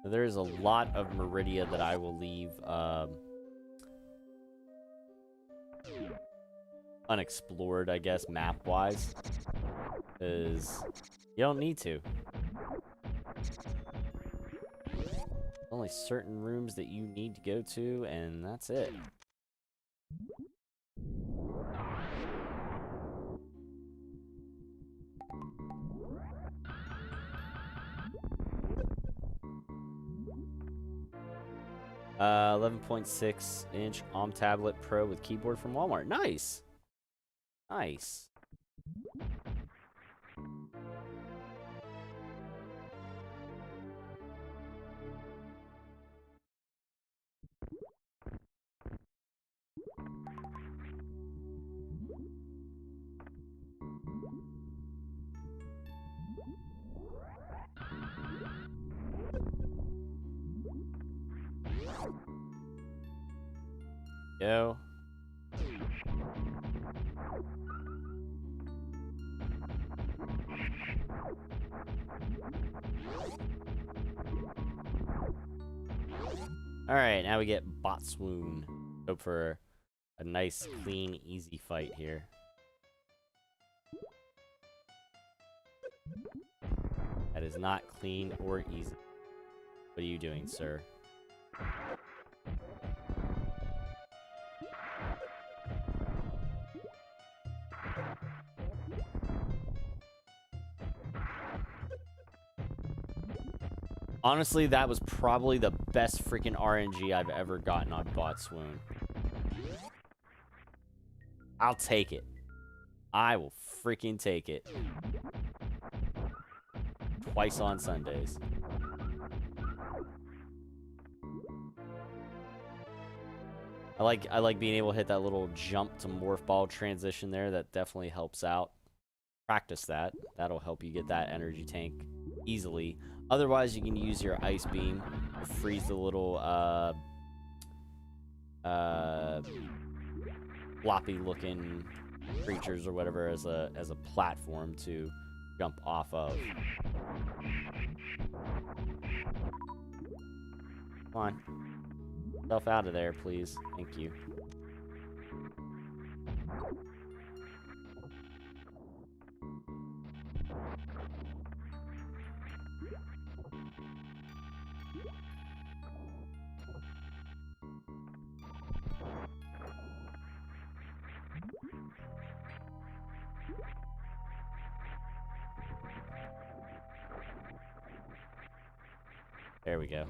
There's a lot of Meridia that I will leave unexplored, I guess, map-wise. Because you don't need to. Only certain rooms that you need to go to, and that's it. Uh, 11.6-inch OM tablet Pro with keyboard from Walmart. Nice. Nice. Yo. Alright, now we get Botswoon. Hope for a nice, clean, easy fight here. That is not clean or easy. What are you doing, sir? Honestly, that was probably the best freaking RNG I've ever gotten on Botswoon. I'll take it. I will freaking take it. Twice on Sundays. I like being able to hit that little jump to morph ball transition there. That definitely helps out. Practice that. That'll help you get that energy tank easily. Otherwise, you can use your ice beam to freeze the little floppy looking creatures or whatever as a platform to jump off of. Come on. Self out of there, please. Thank you. There we go.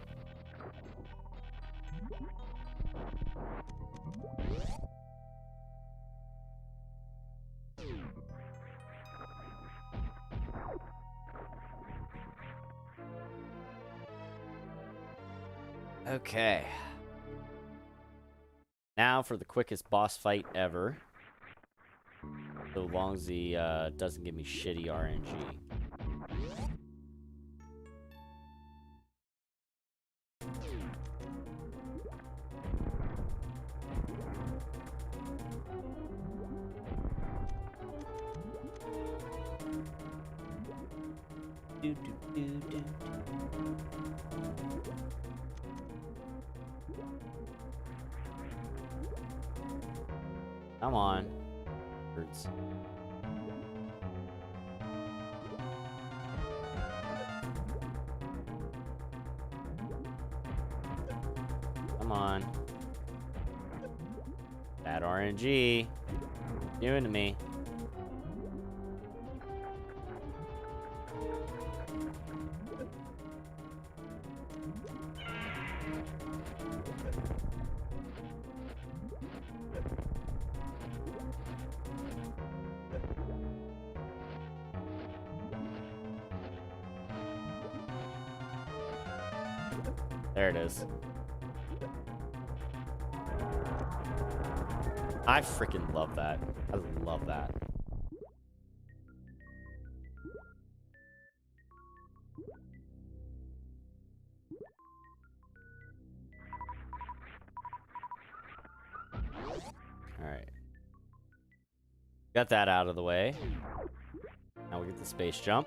Okay. Now for the quickest boss fight ever. So long as he doesn't give me shitty RNG. Come on. Birds. Come on. Bad RNG. Doing to me. There it is. I freaking love that. I love that. Alright. Got that out of the way. Now we get the space jump.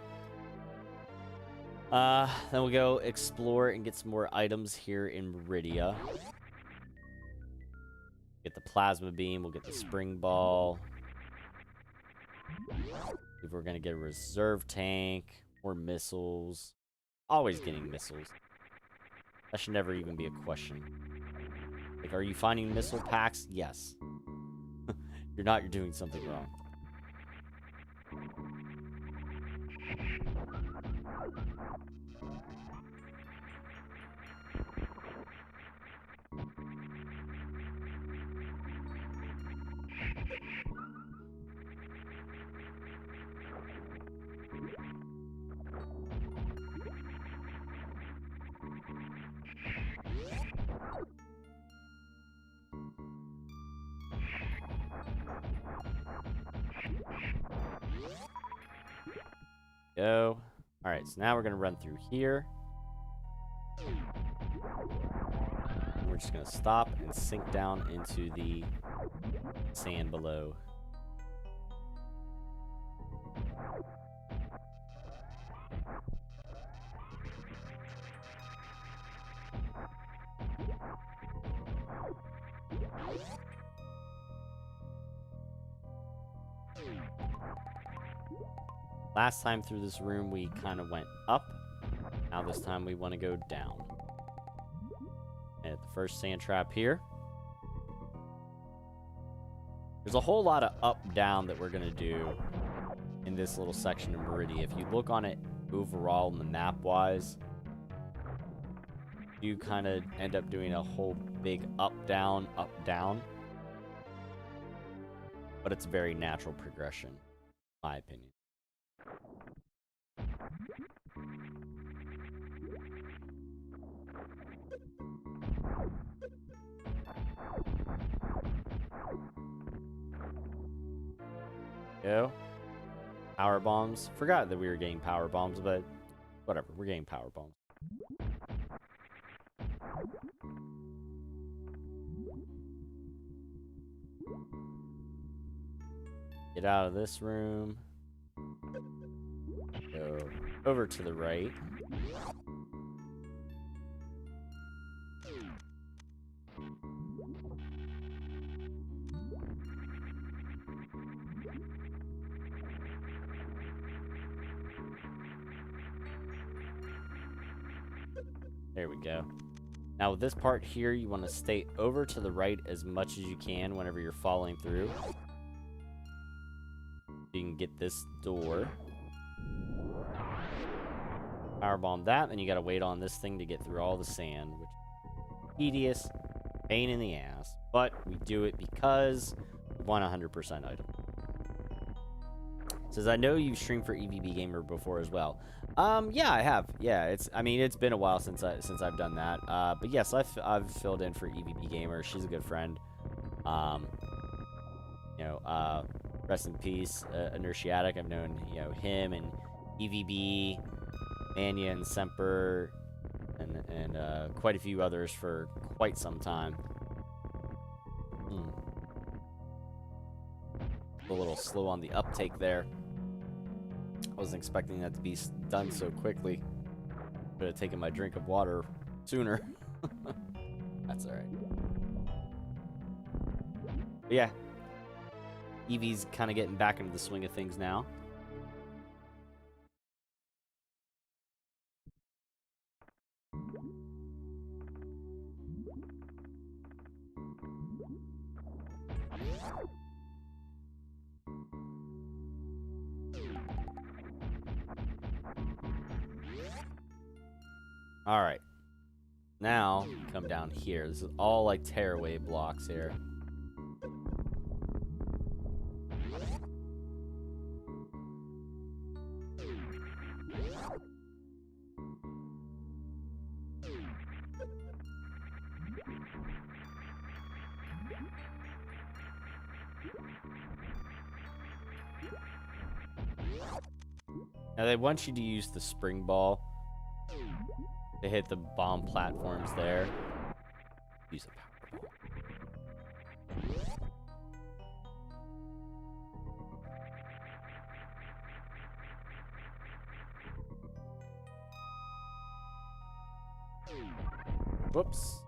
Then we'll go explore and get some more items here in Meridia. Get the plasma beam, we'll get the spring ball. If we're gonna get a reserve tank, more missiles. Always getting missiles. That should never even be a question. Like, are you finding missile packs? Yes. You're not, you're doing something wrong. Go. Alright, so now we're going to run through here. We're just going to stop and sink down into the sand below. Last time through this room, we kind of went up. Now this time we want to go down. And at the first sand trap here. There's a whole lot of up-down that we're going to do in this little section of Meridia. If you look on it overall in the map-wise, you kind of end up doing a whole big up-down, up-down. But it's a very natural progression, in my opinion. Go. Power bombs. Forgot that we were getting power bombs, but whatever. We're getting power bombs. Get out of this room. Go over to the right. There we go. Now with this part here, you want to stay over to the right as much as you can whenever you're following through. You can get this door. Powerbomb that, then you gotta wait on this thing to get through all the sand, which is tedious, pain in the ass. But we do it because we want 100% item. Says, I know you've streamed for EVB Gamer before as well. Yeah, I have. Yeah, I mean, it's been a while since I've done that. But yes, I've filled in for EVB Gamer. She's a good friend. Rest in peace, Inertiatic. I've known, him and EVB, Anya and Semper, and quite a few others for quite some time. A little slow on the uptake there. I wasn't expecting that to be done so quickly. Could have taken my drink of water sooner. That's alright. Yeah. Eevee's kind of getting back into the swing of things now. All right. Now, come down here. This is all like tearaway blocks here. Now they want you to use the spring ball to hit the bomb platforms there. Use a power ball. Whoops.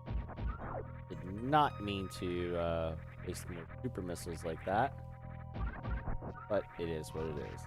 Did not mean to waste more super missiles like that. But it is what it is.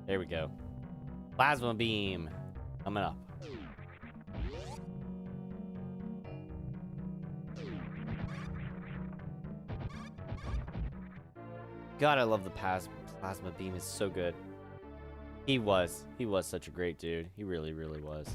There we go. Plasma beam coming up. God, I love the plasma beam. It's so good. He was such a great dude. He really, really was.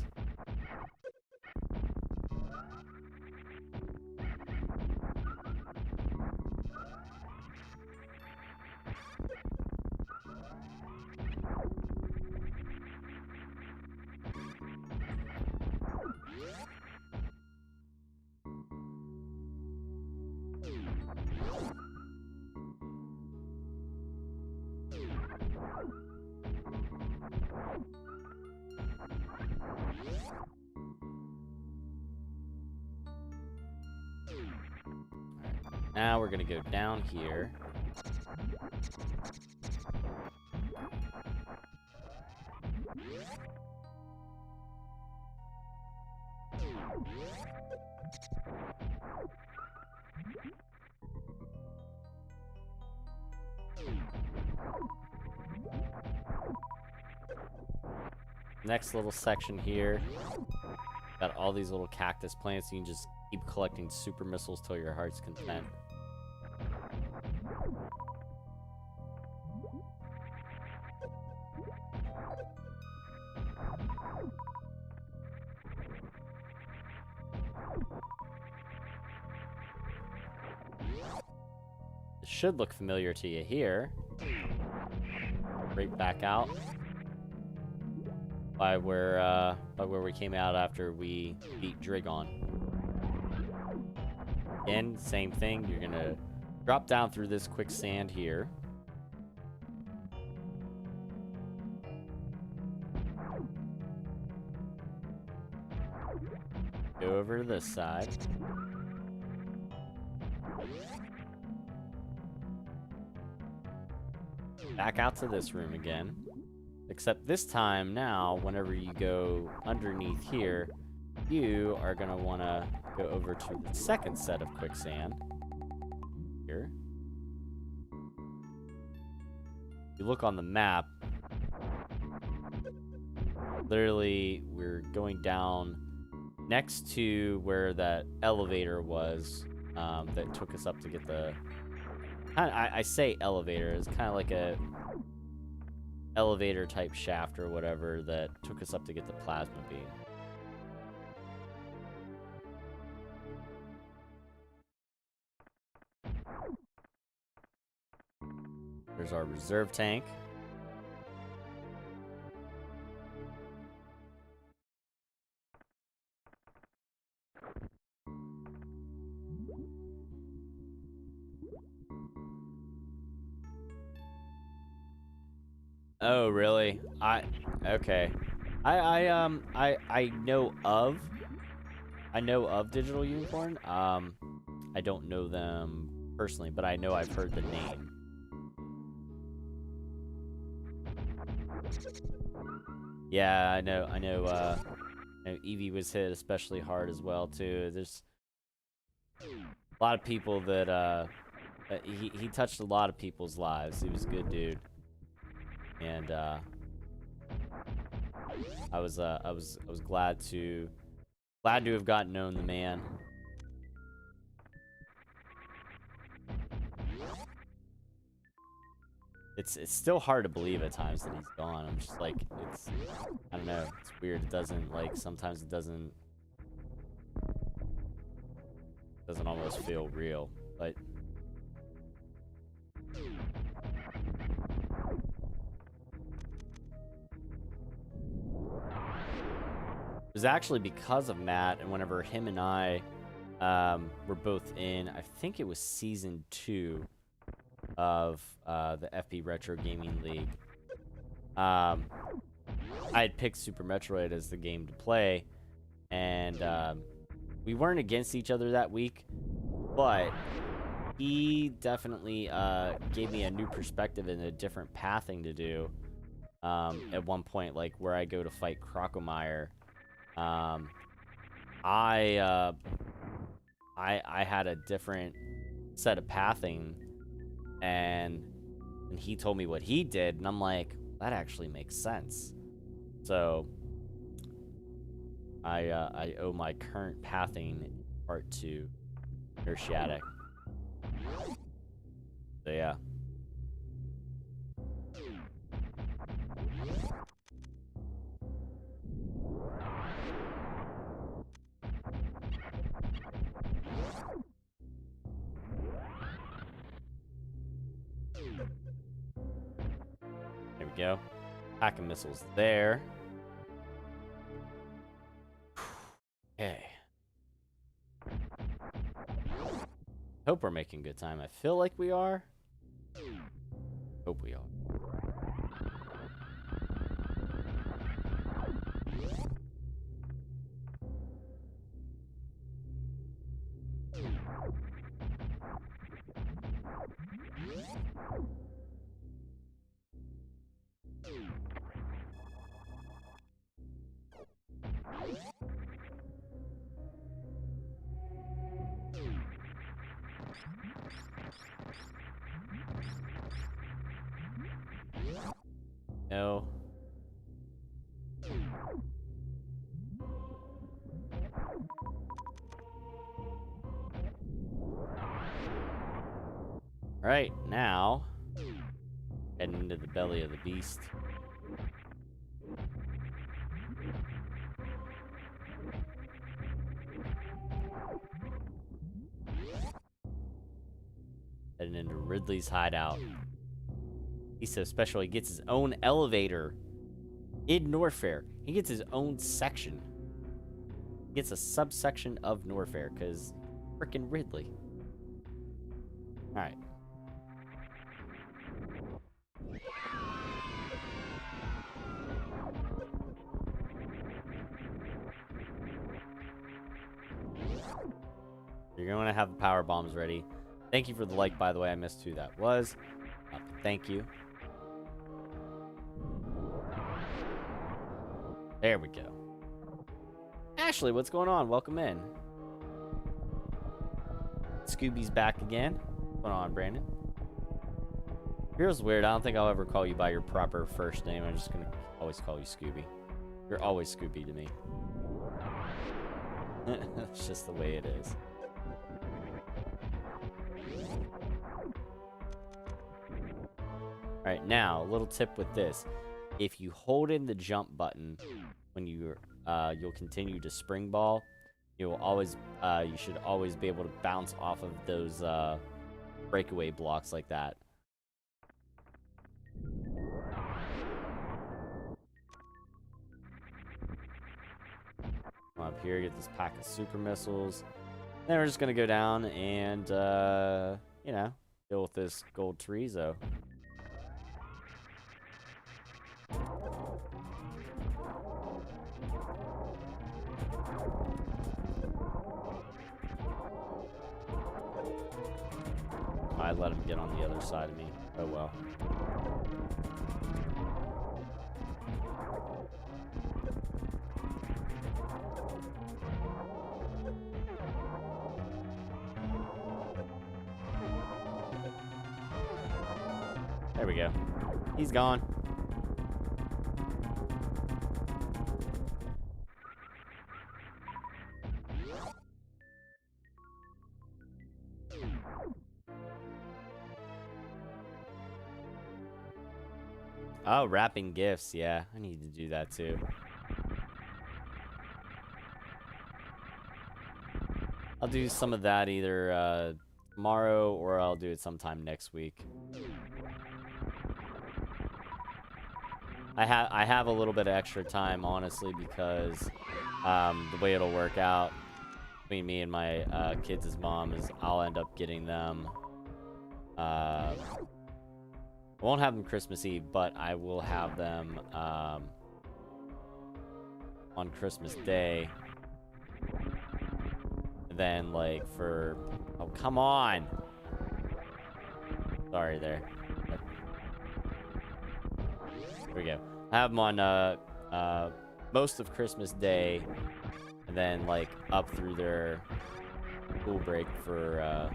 Now we're gonna go down here. Next little section here. Got all these little cactus plants. You can just keep collecting super missiles till your heart's content. It should look familiar to you here. Right back out by where we came out after we beat Dragon. Again, same thing. You're gonna drop down through this quicksand here. Go over to this side. Back out to this room again. Except this time now, whenever you go underneath here, you are going to want to go over to the second set of quicksand. Here. If you look on the map, literally we're going down next to where that elevator was that took us up to get the... I say elevator, it's kind of like a elevator type shaft or whatever that took us up to get the plasma beam. There's our reserve tank. Oh, really? Okay. I know of Digital Unicorn. I don't know them personally, but I know I've heard the name. Yeah, I know, Eevee was hit especially hard as well too. There's a lot of people that he touched a lot of people's lives. He was a good dude, and I was glad to have gotten known the man. It's still hard to believe at times that he's gone. I'm just like, I don't know, it's weird. It doesn't, like, sometimes it doesn't almost feel real, but it was actually because of Matt, and whenever him and I were both in, I think it was season 2 of the FP Retro Gaming League. I had picked Super Metroid as the game to play, and we weren't against each other that week, but he definitely gave me a new perspective and a different pathing to do. At one point, like where I go to fight Crocomire, I had a different set of pathing, and he told me what he did, and I'm like, that actually makes sense. So I owe my current pathing part to Nershatic. So yeah. There we go. Pack of missiles there. Okay. Hope we're making good time. I feel like we are. Hope we are. No. Alright, now heading into the belly of the beast. Heading into Ridley's hideout. He's so special, he gets his own elevator in Norfair. He gets his own section. He gets a subsection of Norfair, because frickin' Ridley. Alright. You're going to have the power bombs ready. Thank you for the like, by the way. I missed who that was. Thank you. There we go. Ashley, what's going on? Welcome in. Scooby's back again. What's going on, Brandon? Feels weird. I don't think I'll ever call you by your proper first name. I'm just going to always call you Scooby. You're always Scooby to me. That's just the way it is. Alright, now, a little tip with this. If you hold in the jump button when you'll continue to spring ball, you should always be able to bounce off of those breakaway blocks like that. Come up here, get this pack of super missiles. Then we're just gonna go down and you know, deal with this gold Chorizo. let him get on the other side of me. Oh well. There we go. He's gone. Oh, wrapping gifts. Yeah, I need to do that too. I'll do some of that either tomorrow or I'll do it sometime next week. I have a little bit of extra time, honestly, because the way it'll work out between me and my kids' mom is I'll end up getting them. I won't have them Christmas Eve, but I will have them on Christmas Day. And then, like, for... Oh, come on! Sorry there. Here we go. I have them on most of Christmas Day, and then, like, up through their school break for a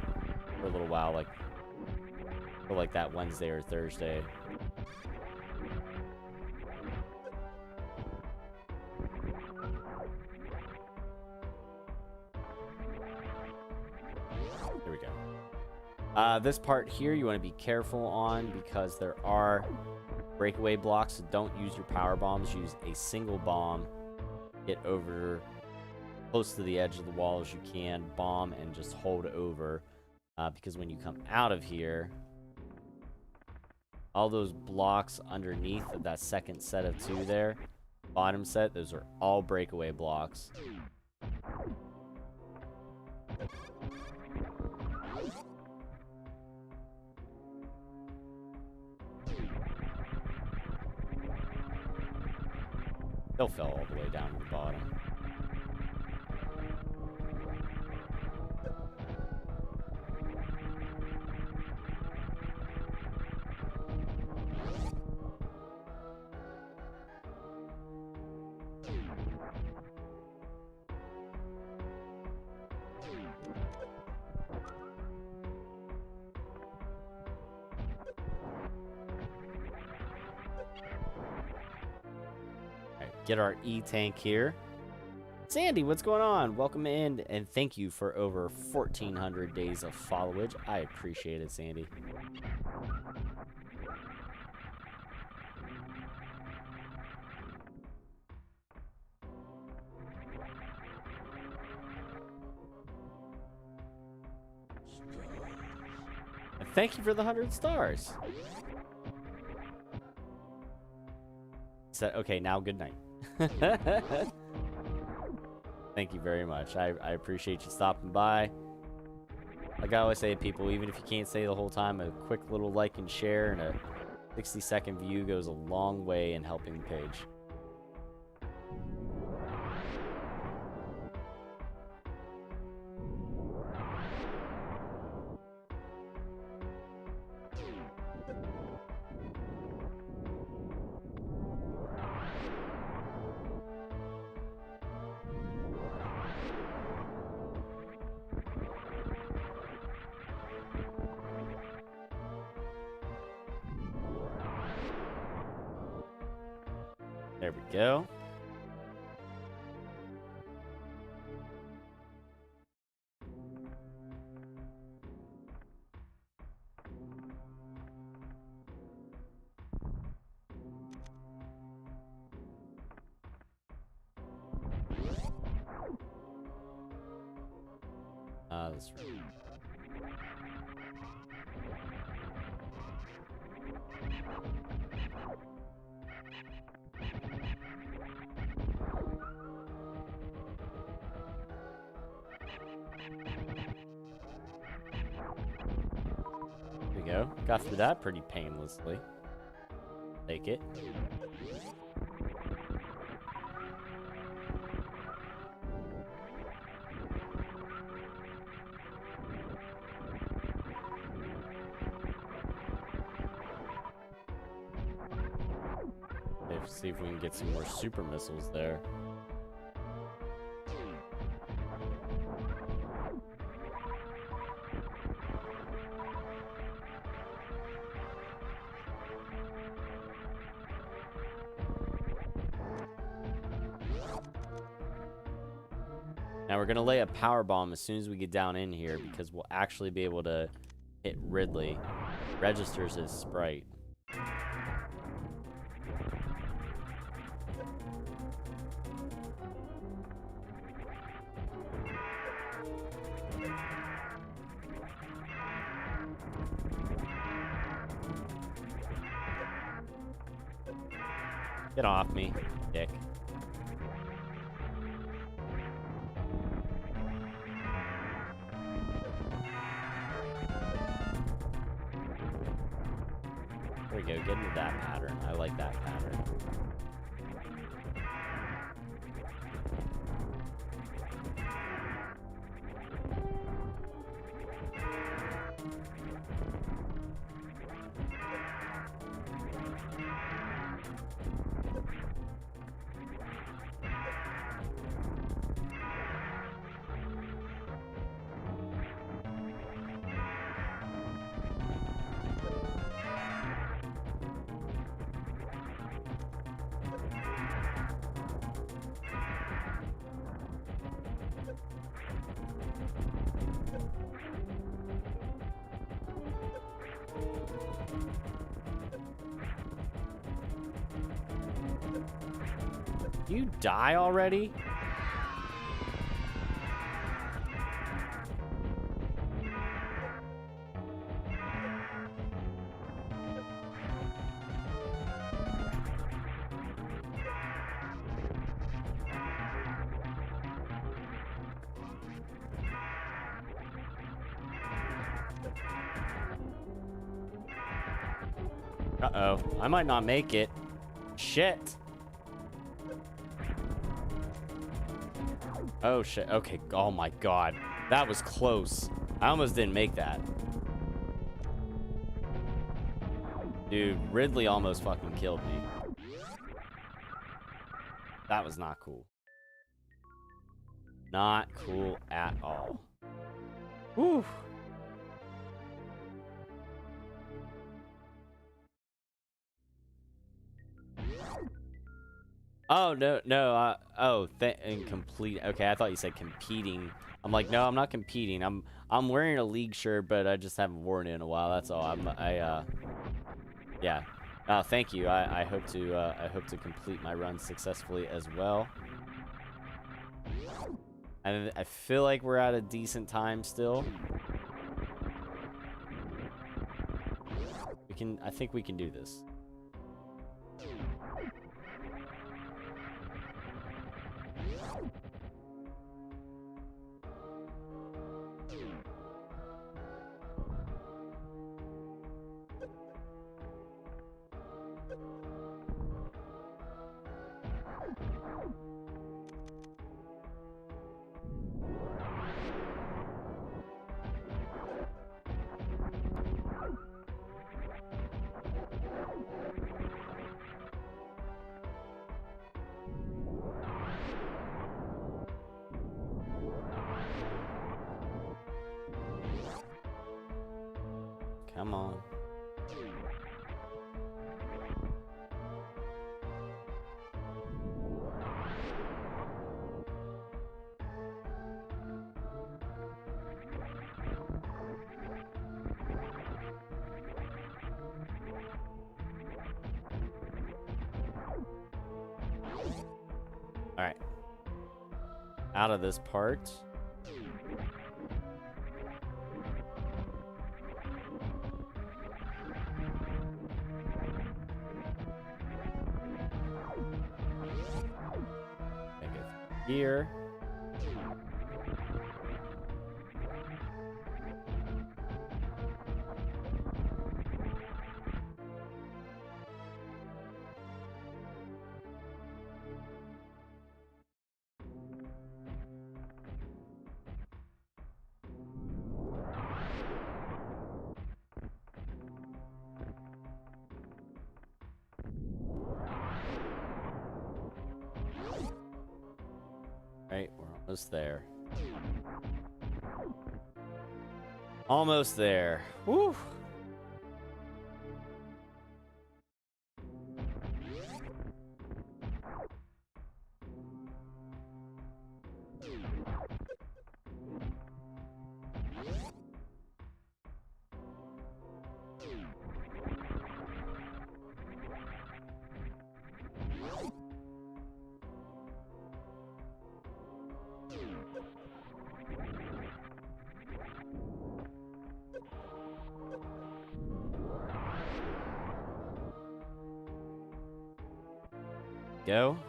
little while, like, for, like, that Wednesday or Thursday. Here we go. This part here you want to be careful on because there are breakaway blocks, so don't use your power bombs. Use a single bomb. Get over close to the edge of the wall as you can. Bomb and just hold over. Because when you come out of here, all those blocks underneath of that second set of 2 there, bottom set, those are all breakaway blocks. They'll fall all the way down to the bottom. Get our E-tank here. Sandy, what's going on? Welcome in, and thank you for over 1,400 days of followage. I appreciate it, Sandy. And thank you for the 100 stars. So, okay, now good night. Thank you very much. I appreciate you stopping by. Like I always say to people, even if you can't stay the whole time, a quick little like and share and a 60-second view goes a long way in helping the page. There we go. That's right. There we go. Got through that pretty painlessly. Take it. See if we can get some more super missiles there. Now we're gonna lay a power bomb as soon as we get down in here because we'll actually be able to hit Ridley. Registers as Sprite. Get off me, dick. There we go, get into that pattern. I like that pattern. You die already? Uh-oh. I might not make it. Shit. Oh, shit. Okay. Oh, my God. That was close. I almost didn't make that. Dude, Ridley almost fucking killed me. That was not cool. Not cool at all. Whew. Oh, no, incomplete. Okay, I thought you said competing. I'm like, no, I'm not competing. I'm wearing a league shirt, but I just haven't worn it in a while. That's all. Yeah. Thank you. I hope to complete my run successfully as well. And I feel like we're at a decent time still. I think we can do this. Come on. All right. Out of this part. Here. Alright, we're almost there. Almost there. Woo! Go.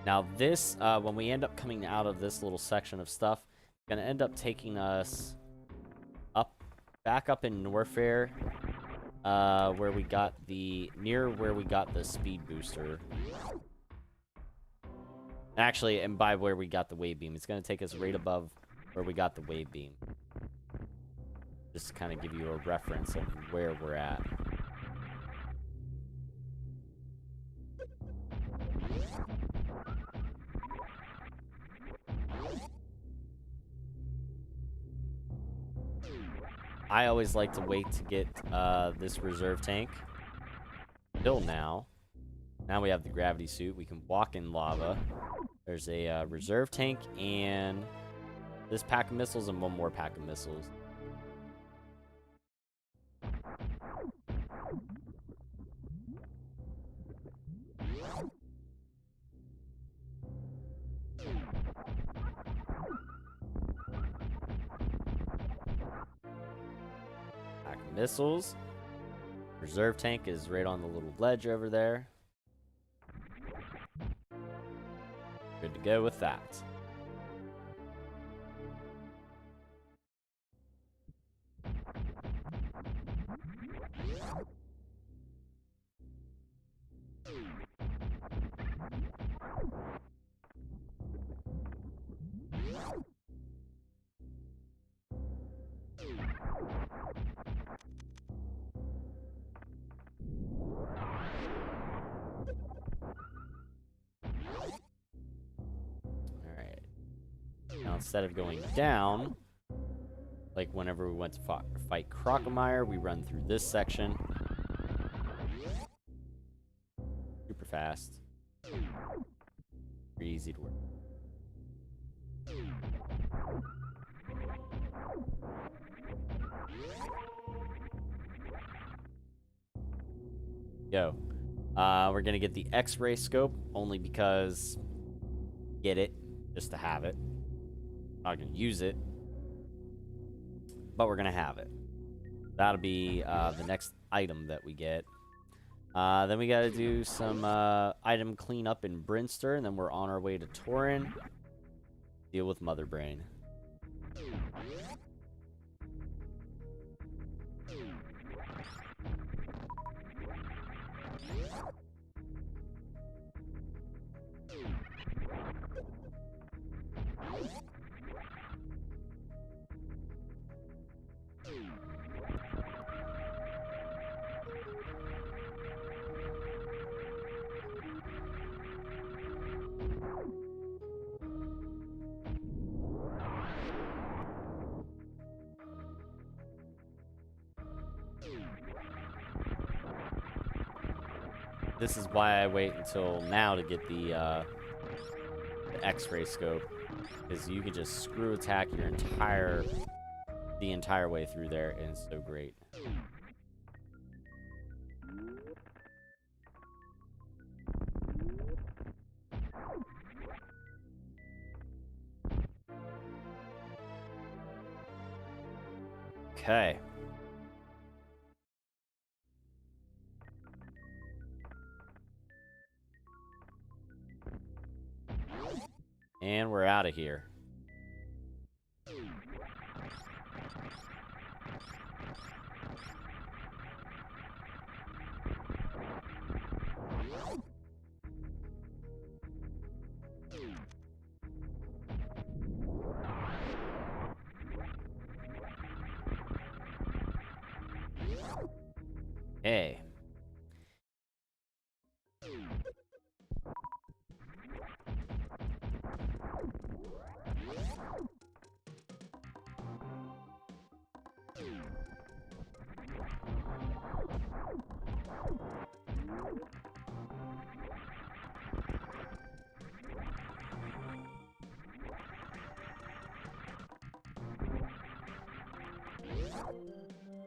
Now this, when we end up coming out of this little section of stuff, gonna end up taking us back up in Norfair, where we got the speed booster. Actually, and by where we got the wave beam, it's gonna take us right above where we got the wave beam. Just to kind of give you a reference of where we're at. I always like to wait to get this reserve tank. Till now. Now we have the gravity suit. We can walk in lava. There's a reserve tank and this pack of missiles and one more pack of missiles. Missiles. Reserve tank is right on the little ledge over there. Good to go with that. Now, instead of going down, like whenever we went to fight Crocomire, we run through this section. Super fast. Pretty easy to work. Go. We're gonna get the X-ray scope, only because get it, just to have it. Not gonna use it, but we're gonna have it. That'll be the next item that we get. Then we gotta do some item cleanup in Brinster, and then we're on our way to Torin. Deal with Mother Brain. This is why I wait until now to get the X-ray scope, because you can just screw attack the entire way through there, and it's so great. Okay. And we're out of here. Hey.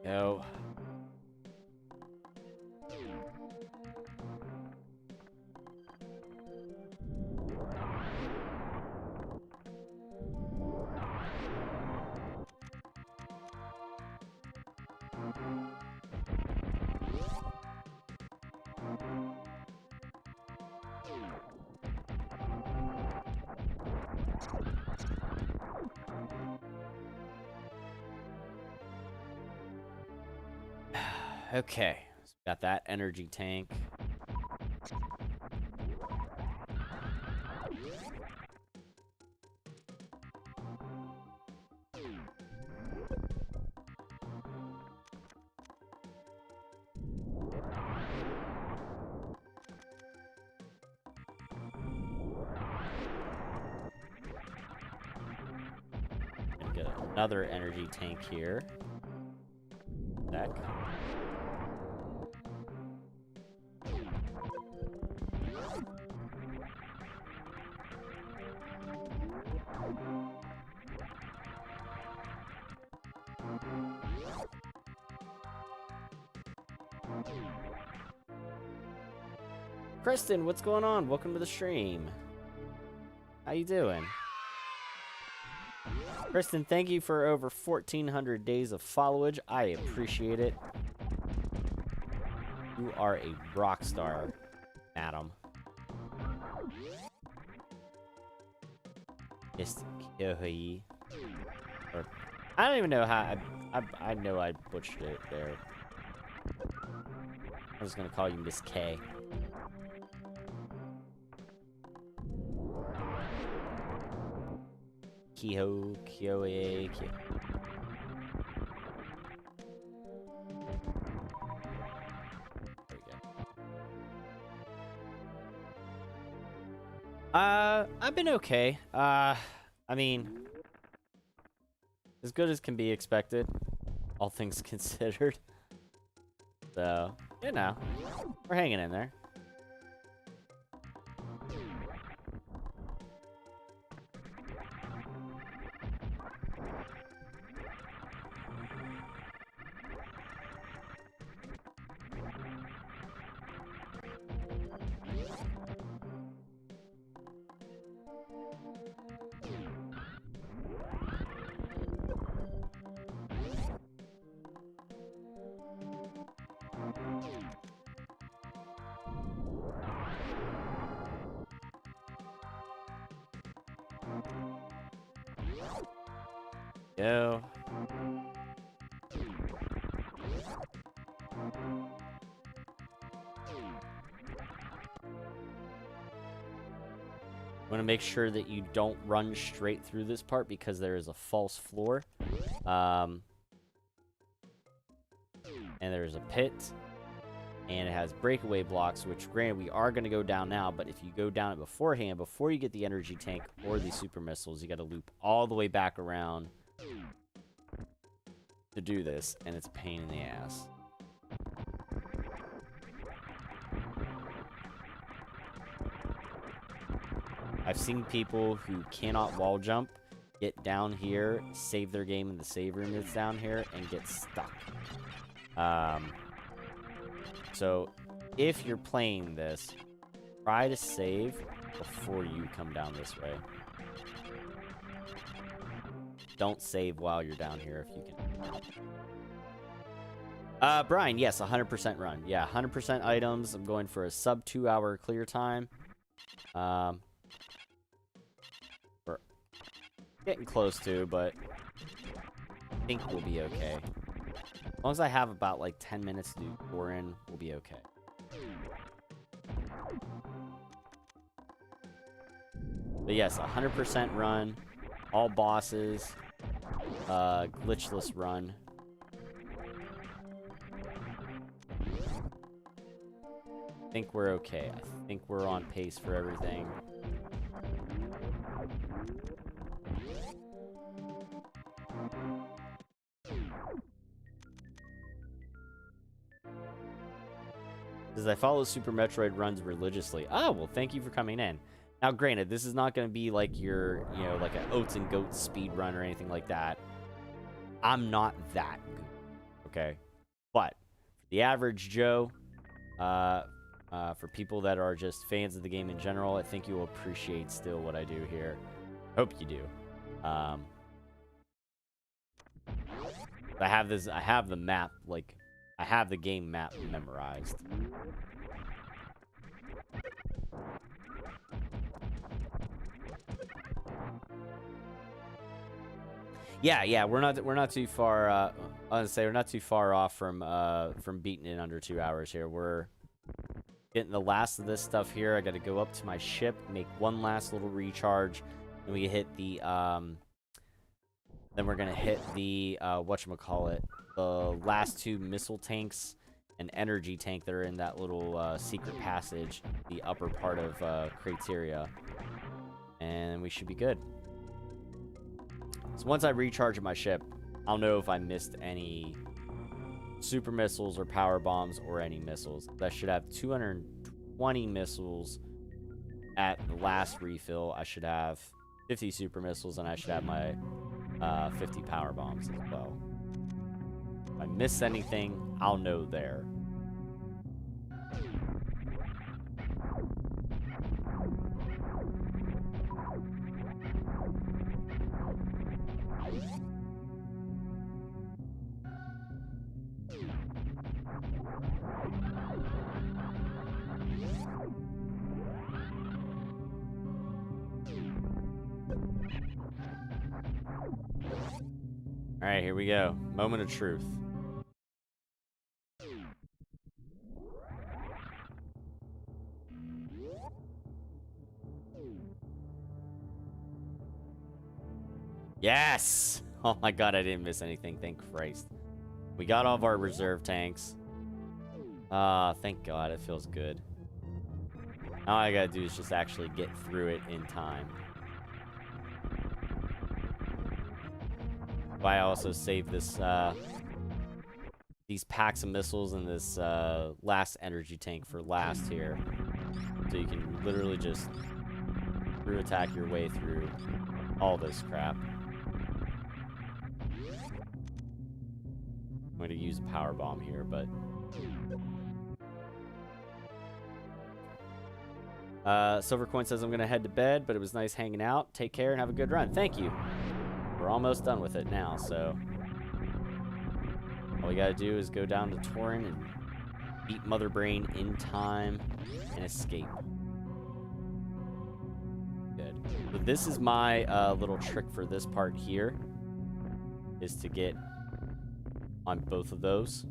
Go. Okay, so got that energy tank. And get another energy tank here. Deck. Kristen, what's going on? Welcome to the stream. How you doing? Kristen, thank you for over 1,400 days of followage. I appreciate it. You are a rock star, madam. Just I don't even know how I know I butchered it there. I was gonna call you Miss K. Kyo. There we go. I've been okay. I mean, as good as can be expected, all things considered. So, you know, we're hanging in there. Go. Want to make sure that you don't run straight through this part because there is a false floor. And there's a pit. And it has breakaway blocks, which granted we are going to go down now, but if you go down it beforehand, before you get the energy tank or the super missiles, you got to loop all the way back around to do this, and it's a pain in the ass. I've seen people who cannot wall jump get down here, save their game in the save room that's down here, and get stuck. So if you're playing this, try to save before you come down this way. Don't save while you're down here if you can. Brian, yes, 100% run. Yeah, 100% items. I'm going for a sub 2 hour clear time. We're getting close to, but I think we'll be okay. As long as I have about like 10 minutes to do pour in, we'll be okay. But yes, 100% run. All bosses. Glitchless run. I think we're okay. I think we're on pace for everything. Because I follow Super Metroid runs religiously. Oh, well, thank you for coming in. Now, granted, this is not going to be like your, you know, like an Oats and Goats speed run or anything like that. I'm not that good, okay. But for the average Joe, for people that are just fans of the game in general, I think you will appreciate still what I do here. Hope you do. I have the map, like, I have the game map memorized. Yeah, we're not too far. I was gonna say we're not too far off from beating it in under 2 hours here. We're getting the last of this stuff here. I got to go up to my ship, make one last little recharge, and we hit the then we're gonna hit the whatchamacallit, the last 2 missile tanks and energy tank that are in that little secret passage, the upper part of Crateria, and we should be good. So once I recharge my ship, I'll know if I missed any super missiles or power bombs or any missiles. I should have 220 missiles at the last refill. I should have 50 super missiles, and I should have my 50 power bombs as well. If I miss anything, I'll know there. All right, here we go. Moment of truth. Yes! Oh my god, I didn't miss anything. Thank Christ. We got all of our reserve tanks. Thank god. It feels good. Now all I gotta do is just actually get through it in time. I also saved this, these packs of missiles and this last energy tank for last here. So you can literally just through attack your way through all this crap. I'm going to use a power bomb here, but... Silvercoin says I'm going to head to bed, but it was nice hanging out. Take care and have a good run. Thank you. We're almost done with it now, so... all we gotta do is go down to Torin and beat Mother Brain in time and escape. Good. So this is my little trick for this part here, is to get on both of those.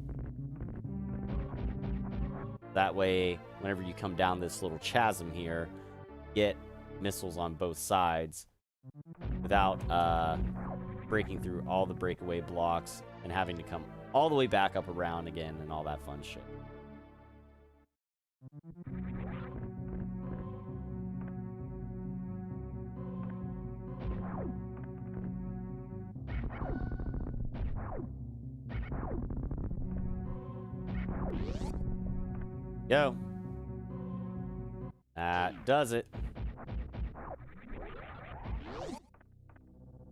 That way, whenever you come down this little chasm here, get missiles on both sides without breaking through all the breakaway blocks and having to come all the way back up around again and all that fun shit. Go. That does it.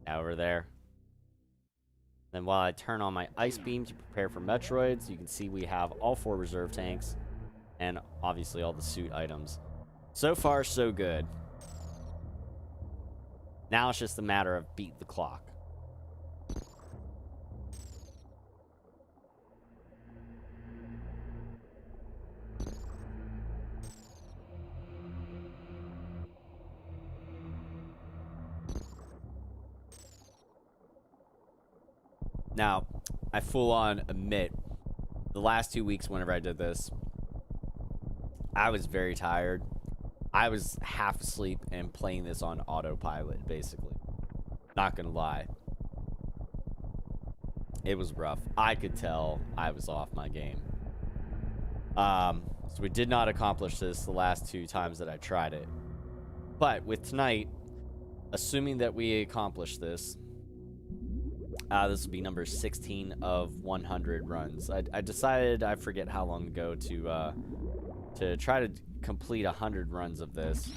Now we're there. Then while I turn on my ice beam to prepare for Metroids, you can see we have all 4 reserve tanks and obviously all the suit items. So far, so good. Now it's just a matter of beat the clock. Now, I full on admit, the last 2 weeks whenever I did this, I was very tired. I was half asleep and playing this on autopilot, basically. Not gonna lie. It was rough. I could tell I was off my game. So we did not accomplish this the last 2 times that I tried it. But with tonight, assuming that we accomplish this, this will be number 16 of 100 runs. I decided, I forget how long ago, to try to complete 100 runs of this.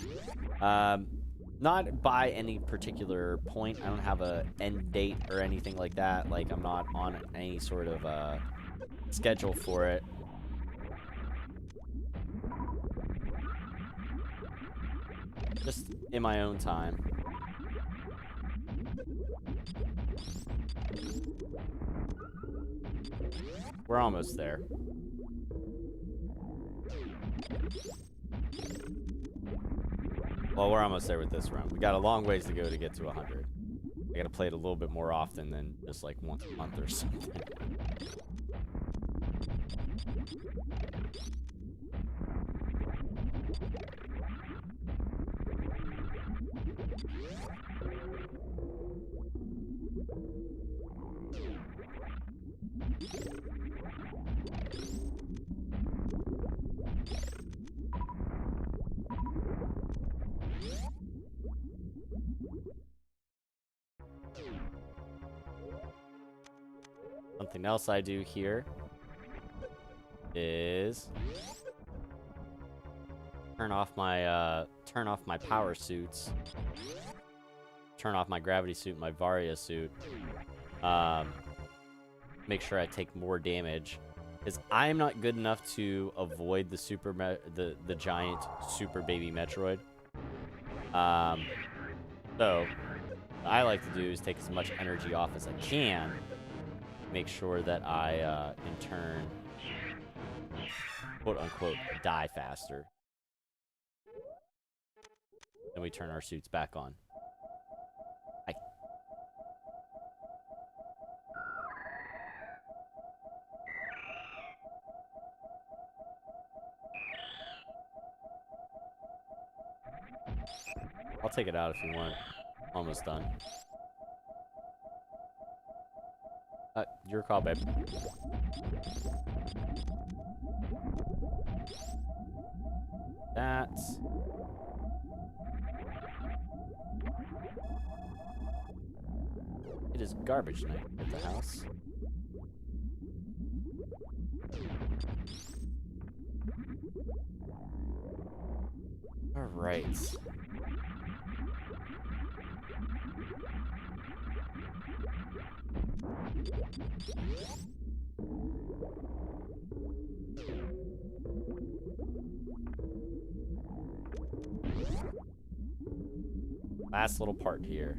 Not by any particular point. I don't have a end date or anything like that. Like, I'm not on any sort of schedule for it. Just in my own time. We're almost there. Well, we're almost there with this run. We got a long ways to go to get to 100. I gotta play it a little bit more often than just like once a month or something. Something else I do here is turn off my power suits, turn off my gravity suit, my Varia suit, make sure I take more damage, because I am not good enough to avoid the the giant super baby Metroid. So what I like to do is take as much energy off as I can. Make sure that I, in turn, quote-unquote, die faster. Then we turn our suits back on. Hi. I'll take it out if you want. Almost done. Your call, babe. That's... It is garbage night at the house. Alright. Last little part here.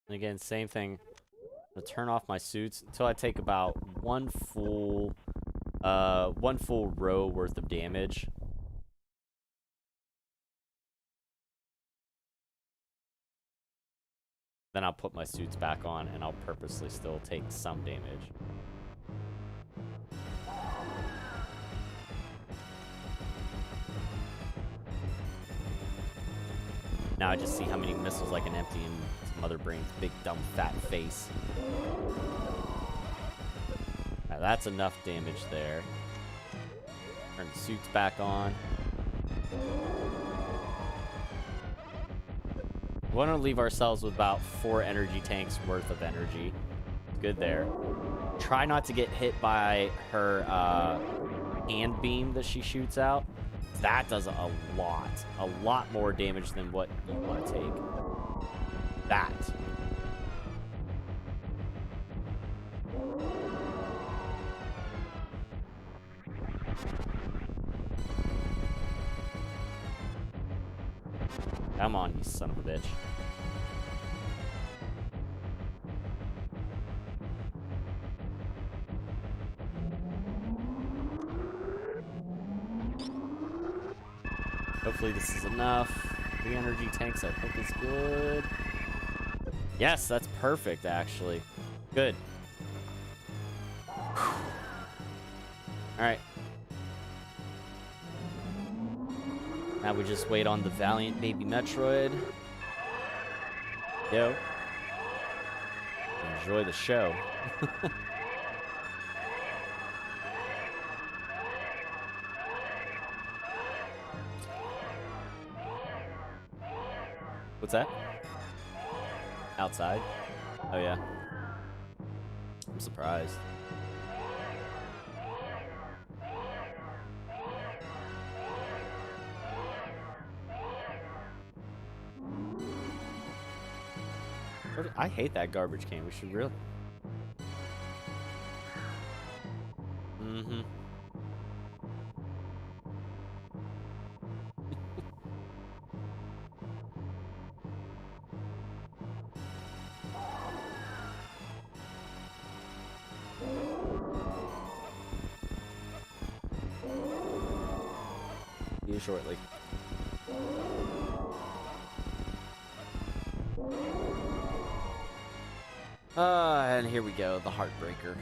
And again, same thing. I'm gonna turn off my suits until I take about one full row worth of damage. Then I'll put my suits back on and I'll purposely still take some damage. Now I just see how many missiles I can empty in Mother Brain's big, dumb, fat face. Now that's enough damage there. Turn the suits back on. We want to leave ourselves with about 4 energy tanks worth of energy. Good there. Try not to get hit by her hand beam that she shoots out. That does a lot more damage than what you want to take. That. Come on, you son of a bitch. Hopefully this is enough. 3 energy tanks I think is good. Yes, that's perfect actually. Good. Alright. Now we just wait on the valiant baby Metroid. Yo. Enjoy the show. What's that? Outside? Oh, yeah. I'm surprised. I hate that garbage can. We should really... Mm-hmm. See you shortly. And here we go, the Heartbreaker.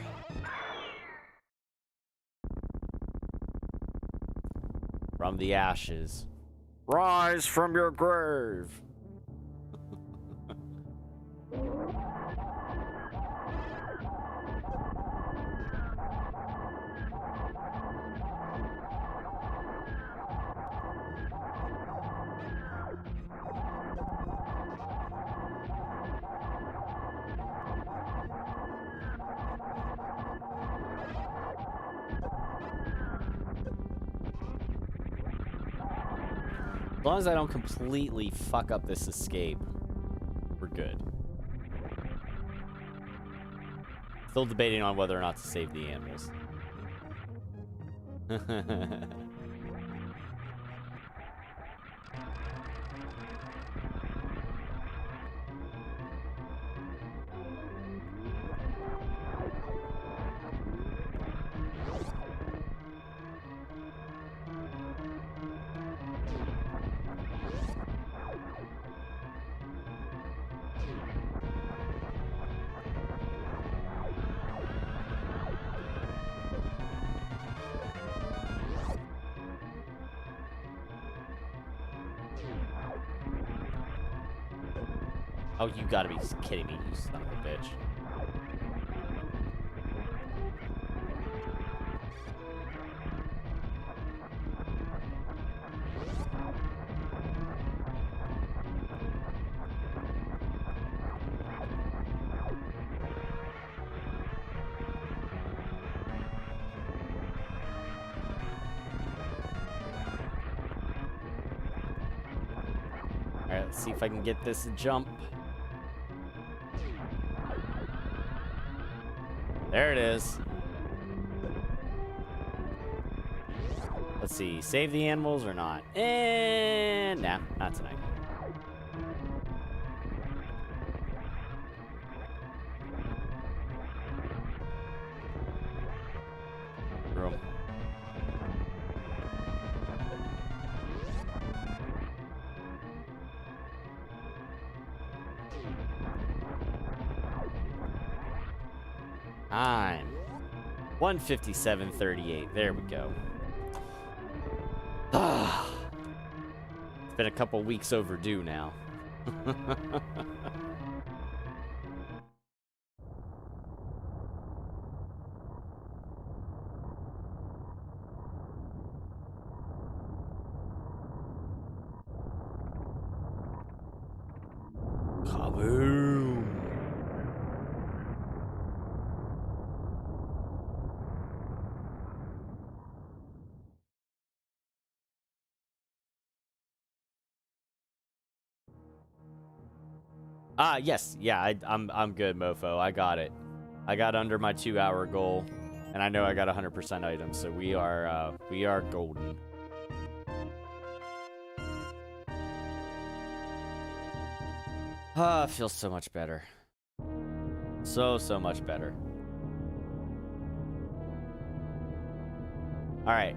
From the ashes. Rise from your grave! As long as I don't completely fuck up this escape, we're good. Still debating on whether or not to save the animals. Oh, you gotta be kidding me, you son of a bitch. Alright, let's see if I can get this to jump. There it is. Let's see, save the animals or not? And nah, not tonight. Room. Time. 1:57:38. There we go. It's been a couple weeks overdue now. Kaboom. Yes, yeah, I'm good, mofo. I got it. I got under my 2-hour goal, and I know I got 100% items, so we are golden. Feels so much better. So much better. All right.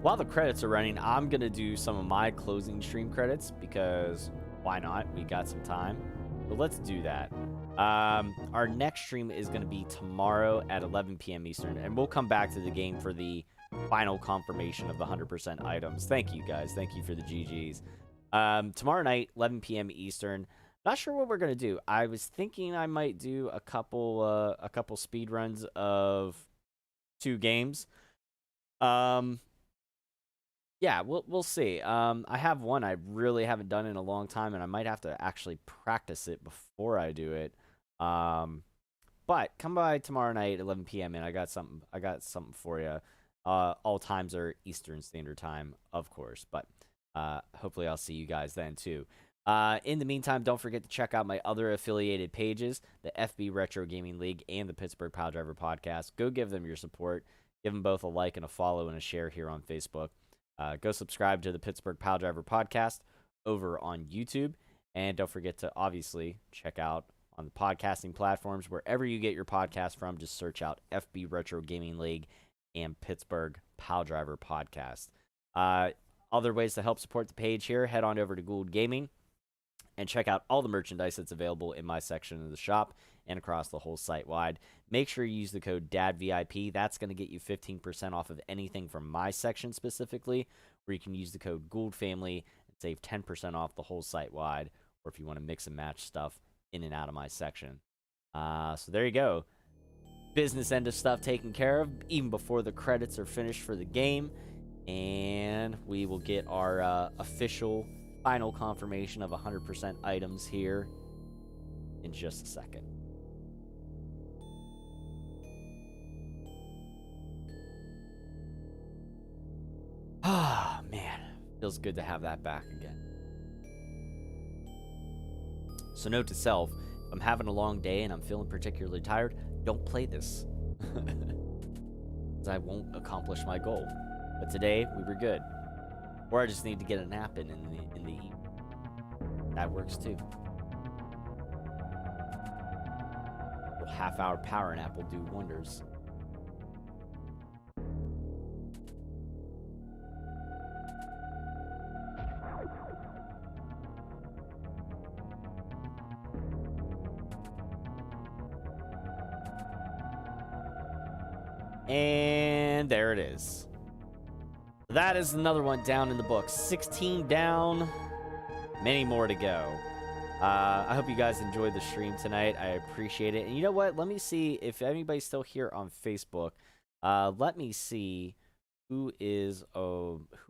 While the credits are running, I'm gonna do some of my closing stream credits because why not? We got some time. But let's do that. Our next stream is going to be tomorrow at 11 p.m. Eastern, and we'll come back to the game for the final confirmation of the 100% items. Thank you, guys. Thank you for the GGs. Tomorrow night, 11 p.m. Eastern. Not sure what we're going to do. I was thinking I might do a couple speed runs of 2 games. Yeah, we'll see. I have one I really haven't done in a long time, and I might have to actually practice it before I do it. But come by tomorrow night, 11 p.m. and I got something for you. All times are Eastern Standard Time, of course, but hopefully I'll see you guys then too. In the meantime, don't forget to check out my other affiliated pages, the FB Retro Gaming League and the Pittsburgh Piledriver Podcast. Go give them your support. Give them both a like and a follow and a share here on Facebook. Go subscribe to the Pittsburgh Piledriver Podcast over on YouTube. And don't forget to obviously check out on the podcasting platforms. Wherever you get your podcast from, just search out FB Retro Gaming League and Pittsburgh Piledriver Podcast. Other ways to help support the page here, head on over to Gould Gaming and check out all the merchandise that's available in my section of the shop and across the whole site wide. Make sure you use the code DADVIP. That's going to get you 15% off of anything from my section specifically, where you can use the code GouldFamily and save 10% off the whole site wide, or if you want to mix and match stuff in and out of my section. So there you go. Business end of stuff taken care of even before the credits are finished for the game. And we will get our official final confirmation of 100% items here in just a second. Ah, man. Feels good to have that back again. So note to self, if I'm having a long day and I'm feeling particularly tired, don't play this. Because I won't accomplish my goal. But today, we were good. Or I just need to get a nap in the evening. That works too. A half-hour power nap will do wonders. And there it is. That is another one down in the books. 16 down, many more to go. I hope you guys enjoyed the stream tonight. I appreciate it. And you know what? Let me see if anybody's still here on Facebook. Let me see who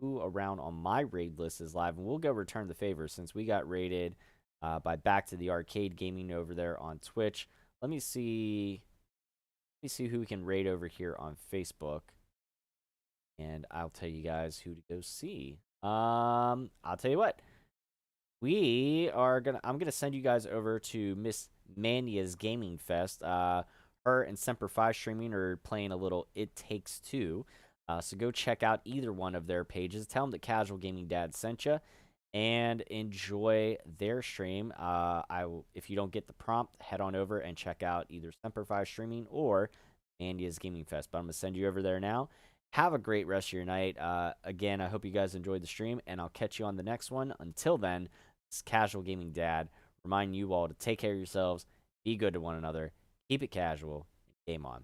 around on my raid list is live. And we'll go return the favor since we got raided by Back to the Arcade Gaming over there on Twitch. Let me see who we can raid over here on Facebook. And I'll tell you guys who to go see. I'll tell you what. I'm gonna send you guys over to Miss Mania's Gaming Fest. Her and Semper5 streaming are playing a little It Takes Two. So go check out either one of their pages. Tell them that Casual Gaming Dad sent you, and enjoy their stream. If you don't get the prompt, head on over and check out either Semper5 streaming or Mania's Gaming Fest. But I'm gonna send you over there now. Have a great rest of your night. Again, I hope you guys enjoyed the stream, and I'll catch you on the next one. Until then, this is Casual Gaming Dad, reminding you all to take care of yourselves, be good to one another, keep it casual, and game on.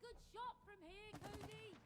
good shot from here, Cody.